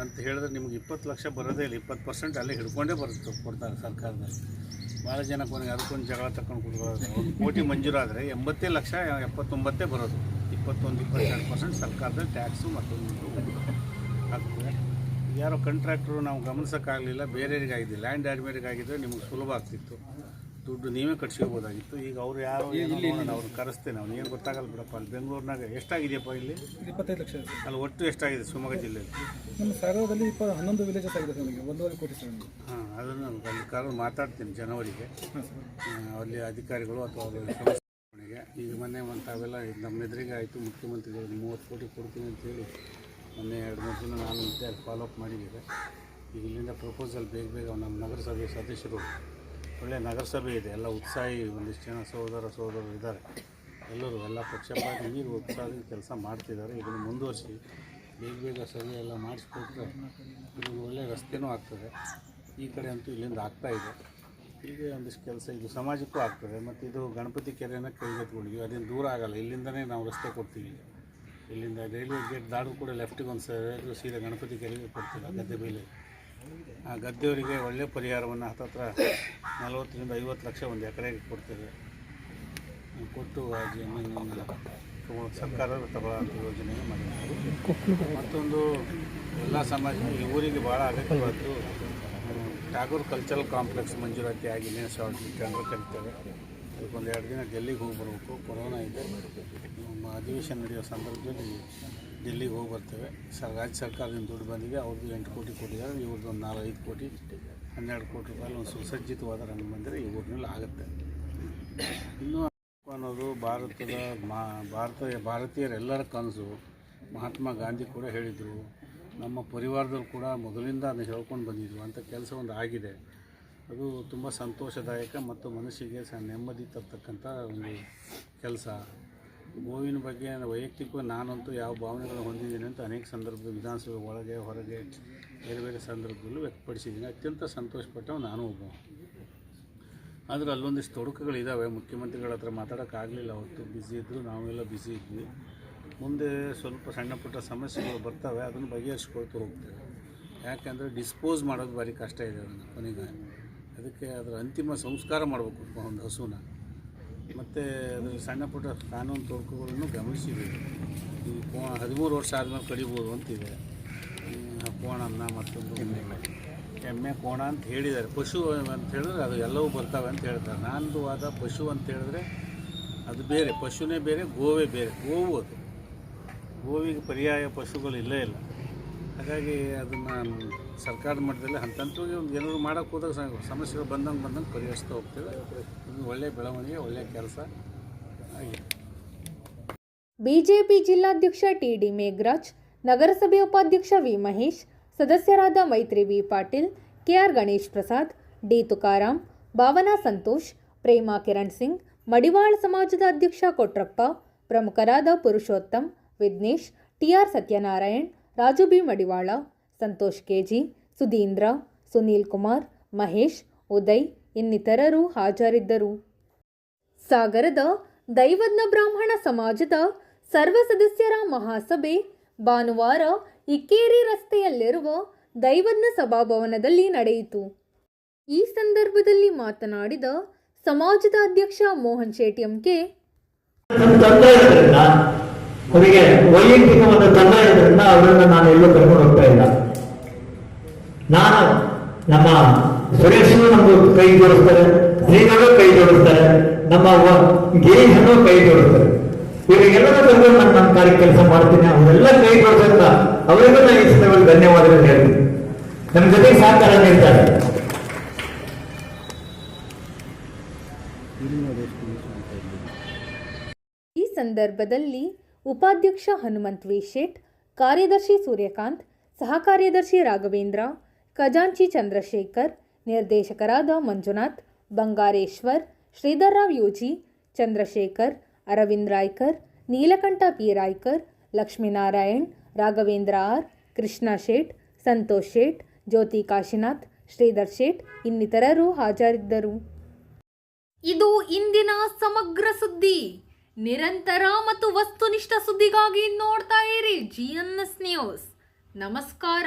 ಅಂತ ಹೇಳಿದ್ರೆ ನಿಮ್ಗೆ 20 ಲಕ್ಷ ಬರೋದೇ ಇಲ್ಲ, 20% ಅಲ್ಲೇ ಹಿಡ್ಕೊಂಡೇ ಬರುತ್ತೆ, ಕೊಡ್ತಾರೆ ಸರ್ಕಾರದಲ್ಲಿ. ಭಾಳ ಜನ ಕೊನೆಗೆ ಅದಕ್ಕೊಂದು ಜಗಳ ತಗೊಂಡು ಕೊಡ್ಬೋದು. 1 ಕೋಟಿ ಮಂಜೂರಾದರೆ 80 ಲಕ್ಷ 79 ಬರೋದು. 21-22% ಸರ್ಕಾರದಲ್ಲಿ ಟ್ಯಾಕ್ಸು ಮತ್ತೊಂದು ಆಗ್ತದೆ. ಯಾರೋ ಕಾಂಟ್ರಾಕ್ಟ್ರು ನಾವು ಗಮನಿಸೋಕ್ಕಾಗಲಿಲ್ಲ, ಬೇರೆಯವರಿಗಾಗಿದೆ, ಲ್ಯಾಂಡ್ ಆಡ್ಮೇರಿಗಾಗಿದ್ದರೆ ನಿಮಗೆ ಸುಲಭ ಆಗ್ತಿತ್ತು, ದುಡ್ಡು ನೀವೇ ಕಟ್ಸ್ಕೋಬೋದಾಗಿತ್ತು. ಈಗ ಅವ್ರು ಯಾರು ಅವ್ರನ್ನ ಕರೆಸ್ತೇನೆ, ಅವ್ನು ಏನು ಗೊತ್ತಾಗಲ್ಲ ಬಿಡಪ್ಪ. ಅಲ್ಲಿ ಬೆಂಗಳೂರಿನಾಗ ಎಷ್ಟಾಗಿದೆಯಪ್ಪ? ಇಲ್ಲಿ 25 ಲಕ್ಷ. ಅಲ್ಲಿ ಒಟ್ಟು ಎಷ್ಟಾಗಿದೆ ಶಿವಮೊಗ್ಗ ಜಿಲ್ಲೆಯಲ್ಲಿ? ನಮ್ಮ ಸಾಗರದಲ್ಲಿ 11 ವಿಲೇಜಸ್ ಆಗಿದೆ ಸರ್, ನಮಗೆ 1.5 ಕೋಟಿ ಸರ್. ಹಾಂ, ಅದನ್ನು ಅಲ್ಲಿ ಕರೆದು ಮಾತಾಡ್ತೀನಿ ಜನವರಿಗೆ. ಅಲ್ಲಿ ಅಧಿಕಾರಿಗಳು ಅಥವಾ ಅವರಿಗೆ ಈಗ ಮೊನ್ನೆ ತಾವೆಲ್ಲ ನಮ್ಮ ಎದುರಿಗೆ ಆಯಿತು, ಮುಖ್ಯಮಂತ್ರಿಗಳು 30 ಕೋಟಿ ಕೊಡ್ತೀನಿ ಅಂತೇಳಿ ಮೊನ್ನೆ 2-3 ದಿನ ನಾನು ಇದ್ದೆ, ಫಾಲೋಅಪ್ ಮಾಡಿದ್ದೇವೆ. ಈಗ ಇಲ್ಲಿಂದ ಪ್ರಪೋಸಲ್ ಬೇಗ ನಮ್ಮ ನಗರಸಭೆ ಸದಸ್ಯರು, ಒಳ್ಳೆಯ ನಗರಸಭೆ ಇದೆ, ಎಲ್ಲ ಉತ್ಸಾಹಿ ಒಂದಿಷ್ಟು ಜನ ಸಹೋದರರು ಇದ್ದಾರೆ. ಎಲ್ಲರೂ ಎಲ್ಲ ಪಕ್ಷಪಾತಿ ಮೀರಿ ಉತ್ಸಾಹದಿಂದ ಕೆಲಸ ಮಾಡ್ತಿದ್ದಾರೆ. ಇದನ್ನು ಮುಂದುವರಿಸಿ ಬೇಗ ಸಭೆ ಎಲ್ಲ ಮಾಡಿಸ್ಕೊಟ್ರೆ ಇದು ಒಳ್ಳೆಯ ರಸ್ತೆನೂ ಆಗ್ತದೆ. ಈ ಕಡೆ ಅಂತೂ ಇಲ್ಲಿಂದ ಆಗ್ತಾಯಿದೆ. ಹೀಗೆ ಒಂದಿಷ್ಟು ಕೆಲಸ ಇದು ಸಮಾಜಕ್ಕೂ ಆಗ್ತದೆ. ಮತ್ತು ಇದು ಗಣಪತಿ ಕೆರೆಯನ್ನು ಕೈಗೆತ್ಕೊಂಡಿದ್ವಿ, ಅದೇನು ದೂರ ಆಗೋಲ್ಲ, ಇಲ್ಲಿಂದನೇ ನಾವು ರಸ್ತೆ ಕೊಡ್ತೀವಿ. ಇಲ್ಲಿಂದ ರೈಲ್ವೆ ಗೇಟ್ ದಾಡು ಕೂಡ ಲೆಫ್ಟಿಗೆ ಒಂದು ಸೀದಾ ಗಣಪತಿ ಕೆರೆಗೆ ಕೊಡ್ತೀವಿ, ಆ ಗದ್ದೆ ಮೇಲೆ. ಆ ಗದ್ದೆಯವರಿಗೆ ಒಳ್ಳೆಯ ಪರಿಹಾರವನ್ನು ಹತ್ತತ್ರ 40-50 ಲಕ್ಷ ಒಂದು ಎಕರೆಗೆ ಕೊಡ್ತೇವೆ. ಕೊಟ್ಟು ಆ ಜಮೀನನ್ನು ಸರ್ಕಾರ ತಗೊಳ್ಳೋಂಥ ಯೋಜನೆ ಮಾಡಿದ್ದೀವಿ. ಮತ್ತೊಂದು ಎಲ್ಲ ಸಮಾಜ ಈ ಊರಿಗೆ ಭಾಳ ಅಗತ್ಯವಾದ್ದು ಟಾಗೂರ್ ಕಲ್ಚರಲ್ ಕಾಂಪ್ಲೆಕ್ಸ್ ಮಂಜೂರಾತಿ ಆಗಿ ಟೆಂಡರ್ ಕರಿತೇವೆ. ಅದಕ್ಕೊಂದು 2 ದಿನ ಡೆಲ್ಲಿಗೆ ಹೋಗಿ ಬರಬೇಕು. ಕೊರೋನಾ ಇದೆ, ನಮ್ಮ ಅಧಿವೇಶನ ನಡೆಯೋ ಸಂದರ್ಭದಲ್ಲಿ ಡೆಲ್ಲಿಗೆ ಹೋಗಿ ಬರ್ತೇವೆ. ರಾಜ್ಯ ಸರ್ಕಾರದಿಂದ ದುಡ್ಡು ಬಂದಿದೆ, ಅವ್ರದ್ದು 8 ಕೋಟಿ ಕೊಟ್ಟಿದ್ದಾರೆ. ಇವ್ರದ್ದು ಒಂದು 4-5 ಕೋಟಿ 12 ಕೋಟಿ ರೂಪಾಯಿ ಒಂದು ಸುಸಜ್ಜಿತವಾದ ರಂಗ ಬಂದರೆ ಈ ಊರಿನಲ್ಲಿ ಆಗುತ್ತೆ. ಇನ್ನೂ ಅನ್ನೋದು ಭಾರತೀಯರೆಲ್ಲರ ಕನಸು. ಮಹಾತ್ಮ ಗಾಂಧಿ ಕೂಡ ಹೇಳಿದರು, ನಮ್ಮ ಪರಿವಾರದವರು ಕೂಡ ಮೊದಲಿಂದ ಅದನ್ನು ಹೇಳ್ಕೊಂಡು ಬಂದಿದ್ರು ಅಂತ ಕೆಲಸ ಒಂದು ಆಗಿದೆ. ಅದು ತುಂಬ ಸಂತೋಷದಾಯಕ ಮತ್ತು ಮನಸ್ಸಿಗೆ ನೆಮ್ಮದಿ ತರ್ತಕ್ಕಂಥ ಒಂದು ಕೆಲಸ. ಗೋವಿನ ಬಗ್ಗೆ ವೈಯಕ್ತಿಕವಾಗಿ ನಾನಂತೂ ಯಾವ ಭಾವನೆಗಳನ್ನು ಹೊಂದಿದ್ದೀನಿ ಅಂತ ಅನೇಕ ಸಂದರ್ಭದಲ್ಲಿ ವಿಧಾನಸಭೆ ಒಳಗೆ ಹೊರಗೆ ಬೇರೆ ಸಂದರ್ಭದಲ್ಲೂ ವ್ಯಕ್ತಪಡಿಸಿದ್ದೀನಿ. ಅತ್ಯಂತ ಸಂತೋಷಪಟ್ಟವು ನಾನು ಒಬ್ಬ. ಆದರೆ ಅಲ್ಲೊಂದಿಷ್ಟು ತೊಡಕುಗಳಿದ್ದಾವೆ. ಮುಖ್ಯಮಂತ್ರಿಗಳ ಹತ್ರ ಮಾತಾಡೋಕ್ಕಾಗಲಿಲ್ಲ, ಅವತ್ತು ಬ್ಯುಸಿ ಇದ್ದರು, ನಾವೆಲ್ಲ ಬ್ಯುಸಿ ಇದ್ವಿ. ಮುಂದೆ ಸ್ವಲ್ಪ ಸಣ್ಣ ಪುಟ್ಟ ಸಮಸ್ಯೆಗಳು ಬರ್ತವೆ, ಅದನ್ನು ಬಗೆಹರಿಸ್ಕೊಳ್ತಾ ಹೋಗ್ತೇವೆ. ಯಾಕೆಂದರೆ ಡಿಸ್ಪೋಸ್ ಮಾಡೋದು ಭಾರಿ ಕಷ್ಟ ಇದೆ ಅದನ್ನು ಕೊನೆಗೆ. ಅದಕ್ಕೆ ಅದರ ಅಂತಿಮ ಸಂಸ್ಕಾರ ಮಾಡಬೇಕು ಒಂದು ಹಸುನ. ಮತ್ತು ಅದರ ಸಣ್ಣ ಪುಟ್ಟ ಕಾನೂನು ತೊಡಕುಗಳನ್ನು ಗಮನಿಸಿದ್ದೀವಿ. ಈ 13 ವರ್ಷ ಆದಮೇಲೆ ಕಡಿಬೋದು ಅಂತಿದೆ ಕೋಣನ್ನು. ಮತ್ತೊಂದು ಎಮ್ಮೆ ಕೋಣ ಅಂತ ಹೇಳಿದ್ದಾರೆ. ಪಶು ಅಂತ ಹೇಳಿದ್ರೆ ಅದು ಎಲ್ಲವೂ ಬರ್ತವೆ ಅಂತ ಹೇಳ್ತಾರೆ. ನಾನದು ವಾದ ಪಶು ಅಂತ ಹೇಳಿದ್ರೆ ಅದು ಬೇರೆ, ಪಶುನೇ ಬೇರೆ, ಗೋವೇ ಬೇರೆ. ಗೋವು ಅದು, ಗೋವಿಗೆ ಪರ್ಯಾಯ ಪಶುಗಳು ಇಲ್ಲೇ ಇಲ್ಲ. ಹಾಗಾಗಿ ಅದನ್ನು ಸರ್ಕಾರದ ಮಟ್ಟದಲ್ಲಿ ಹಂತವಾಗಿ ಒಂದು ಏನಾದರೂ ಮಾಡೋಕ್ಕೆ ಹೋದಾಗ ಸಮಸ್ಯೆಗಳು ಬಂದಂಗೆ ಪರಿಹರಿಸ್ತಾ ಹೋಗ್ತೇವೆ. ಇದು ಒಳ್ಳೆಯ ಬೆಳವಣಿಗೆ, ಒಳ್ಳೆಯ ಕೆಲಸ ಆಗಿದೆ. ಬಿಜೆಪಿ ಜಿಲ್ಲಾಧ್ಯಕ್ಷ ಟಿ.ಡಿ. ಮೇಘರಾಜ್, ನಗರಸಭೆ ಉಪಾಧ್ಯಕ್ಷ ವಿ. ಮಹೇಶ್, ಸದಸ್ಯರಾದ Maitri V. Patil, KR Ganesh Prasad, D. Tukaram, Bhavana Santosh, Prema Kiran Singh, Madivala ಸಮಾಜದ ಅಧ್ಯಕ್ಷ ಕೊಟ್ರಪ್ಪ, ಪ್ರಮುಖರಾದ Purushottam, Vignesh, TR Satyanarayan, Raju B. Madivala, Santosh KG, Sudhindra, Sunil Kumar, Mahesh, Uday ಇನ್ನಿತರರು ಹಾಜರಿದ್ದರು. ಸಾಗರದ ದೈವಜ್ಞ ಬ್ರಾಹ್ಮಣ ಸಮಾಜದ ಸರ್ವ ಸದಸ್ಯರ ಮಹಾಸಭೆ ಭಾನುವಾರ ಇಕ್ಕೇರಿ ರಸ್ತೆಯಲ್ಲಿರುವ ದೈವಜ್ಞ ಸಭಾಭವನದಲ್ಲಿ ನಡೆಯಿತು. ಈ ಸಂದರ್ಭದಲ್ಲಿ ಮಾತನಾಡಿದ ಸಮಾಜದ ಅಧ್ಯಕ್ಷ ಮೋಹನ್ ಶೆಟ್ಟಿ ಎಂಕೆ, ತಂದೆ ಇರೋದ್ರಿಂದ ಅವರಿಗೆ ವೈಯಕ್ತಿಕ ಒಂದು ತಂಡ ಇರೋದ್ರಿಂದ ಅವರನ್ನು ನಾನು ಎಲ್ಲೂ ಕರ್ಕೊಂಡು ಹೋಗ್ತಾ ಇಲ್ಲ. ನಾನು ನಮ್ಮ ಸುರೇಶ್ ನಮಗೂ ಕೈ ಜೋಡಿಸ್ತಾರೆ, ಶ್ರೀಗಳು ಕೈ ಜೋಡಿಸ್ತಾರೆ, ನಮ್ಮ ಗಿರೀಶನು ಕೈ ಜೋಡಿಸ್ತಾರೆ. ಇವರಿಗೆಲ್ಲರೂ ಕರ್ಕೊಂಡು ನಾನು ನನ್ನ ಕಾರ್ಯ ಕೆಲಸ ಮಾಡ್ತೀನಿ. ಅವರೆಲ್ಲ ಕೈ ಜೋಡಿಸೋದ್ರಿಂದ ಅವರಿಗೂ ನಾನು ಈ ಸಂದರ್ಭದಲ್ಲಿ ಧನ್ಯವಾದಗಳು ಹೇಳ್ತೀನಿ. ನಮ್ಮ ಜೊತೆಗೆ ಸಹಕಾರ ನೀಡ್ತಾರೆ. ಈ ಸಂದರ್ಭದಲ್ಲಿ ಉಪಾಧ್ಯಕ್ಷ ಹನುಮಂತ್ ವಿ ಶೇಟ್, ಕಾರ್ಯದರ್ಶಿ ಸೂರ್ಯಕಾಂತ್, ಸಹ ಕಾರ್ಯದರ್ಶಿ ರಾಘವೇಂದ್ರ, ಖಜಾಂಚಿ ಚಂದ್ರಶೇಖರ್, ನಿರ್ದೇಶಕರಾದ Manjunath, ಬಂಗಾರೇಶ್ವರ್, Shridhar Rao UG, Chandrashekhar, Arvind Raikar, Neelakantha P Raikar, Lakshminarayan, Raghavendra R, Krishna ಶೇಟ್, ಸಂತೋಷ್ ಶೇಟ್, ಜ್ಯೋತಿ ಕಾಶಿನಾಥ್, ಶ್ರೀಧರ್ ಶೇಟ್ ಇನ್ನಿತರರು ಹಾಜರಿದ್ದರು. ಇದು ಇಂದಿನ ಸಮಗ್ರ ಸುದ್ದಿ. ನಿರಂತರ ಮತ್ತು ವಸ್ತುನಿಷ್ಠ ಸುದ್ದಿಗಾಗಿ ನೋಡ್ತಾ ಇರಿ GNS ನ್ಯೂಸ್. ನಮಸ್ಕಾರ.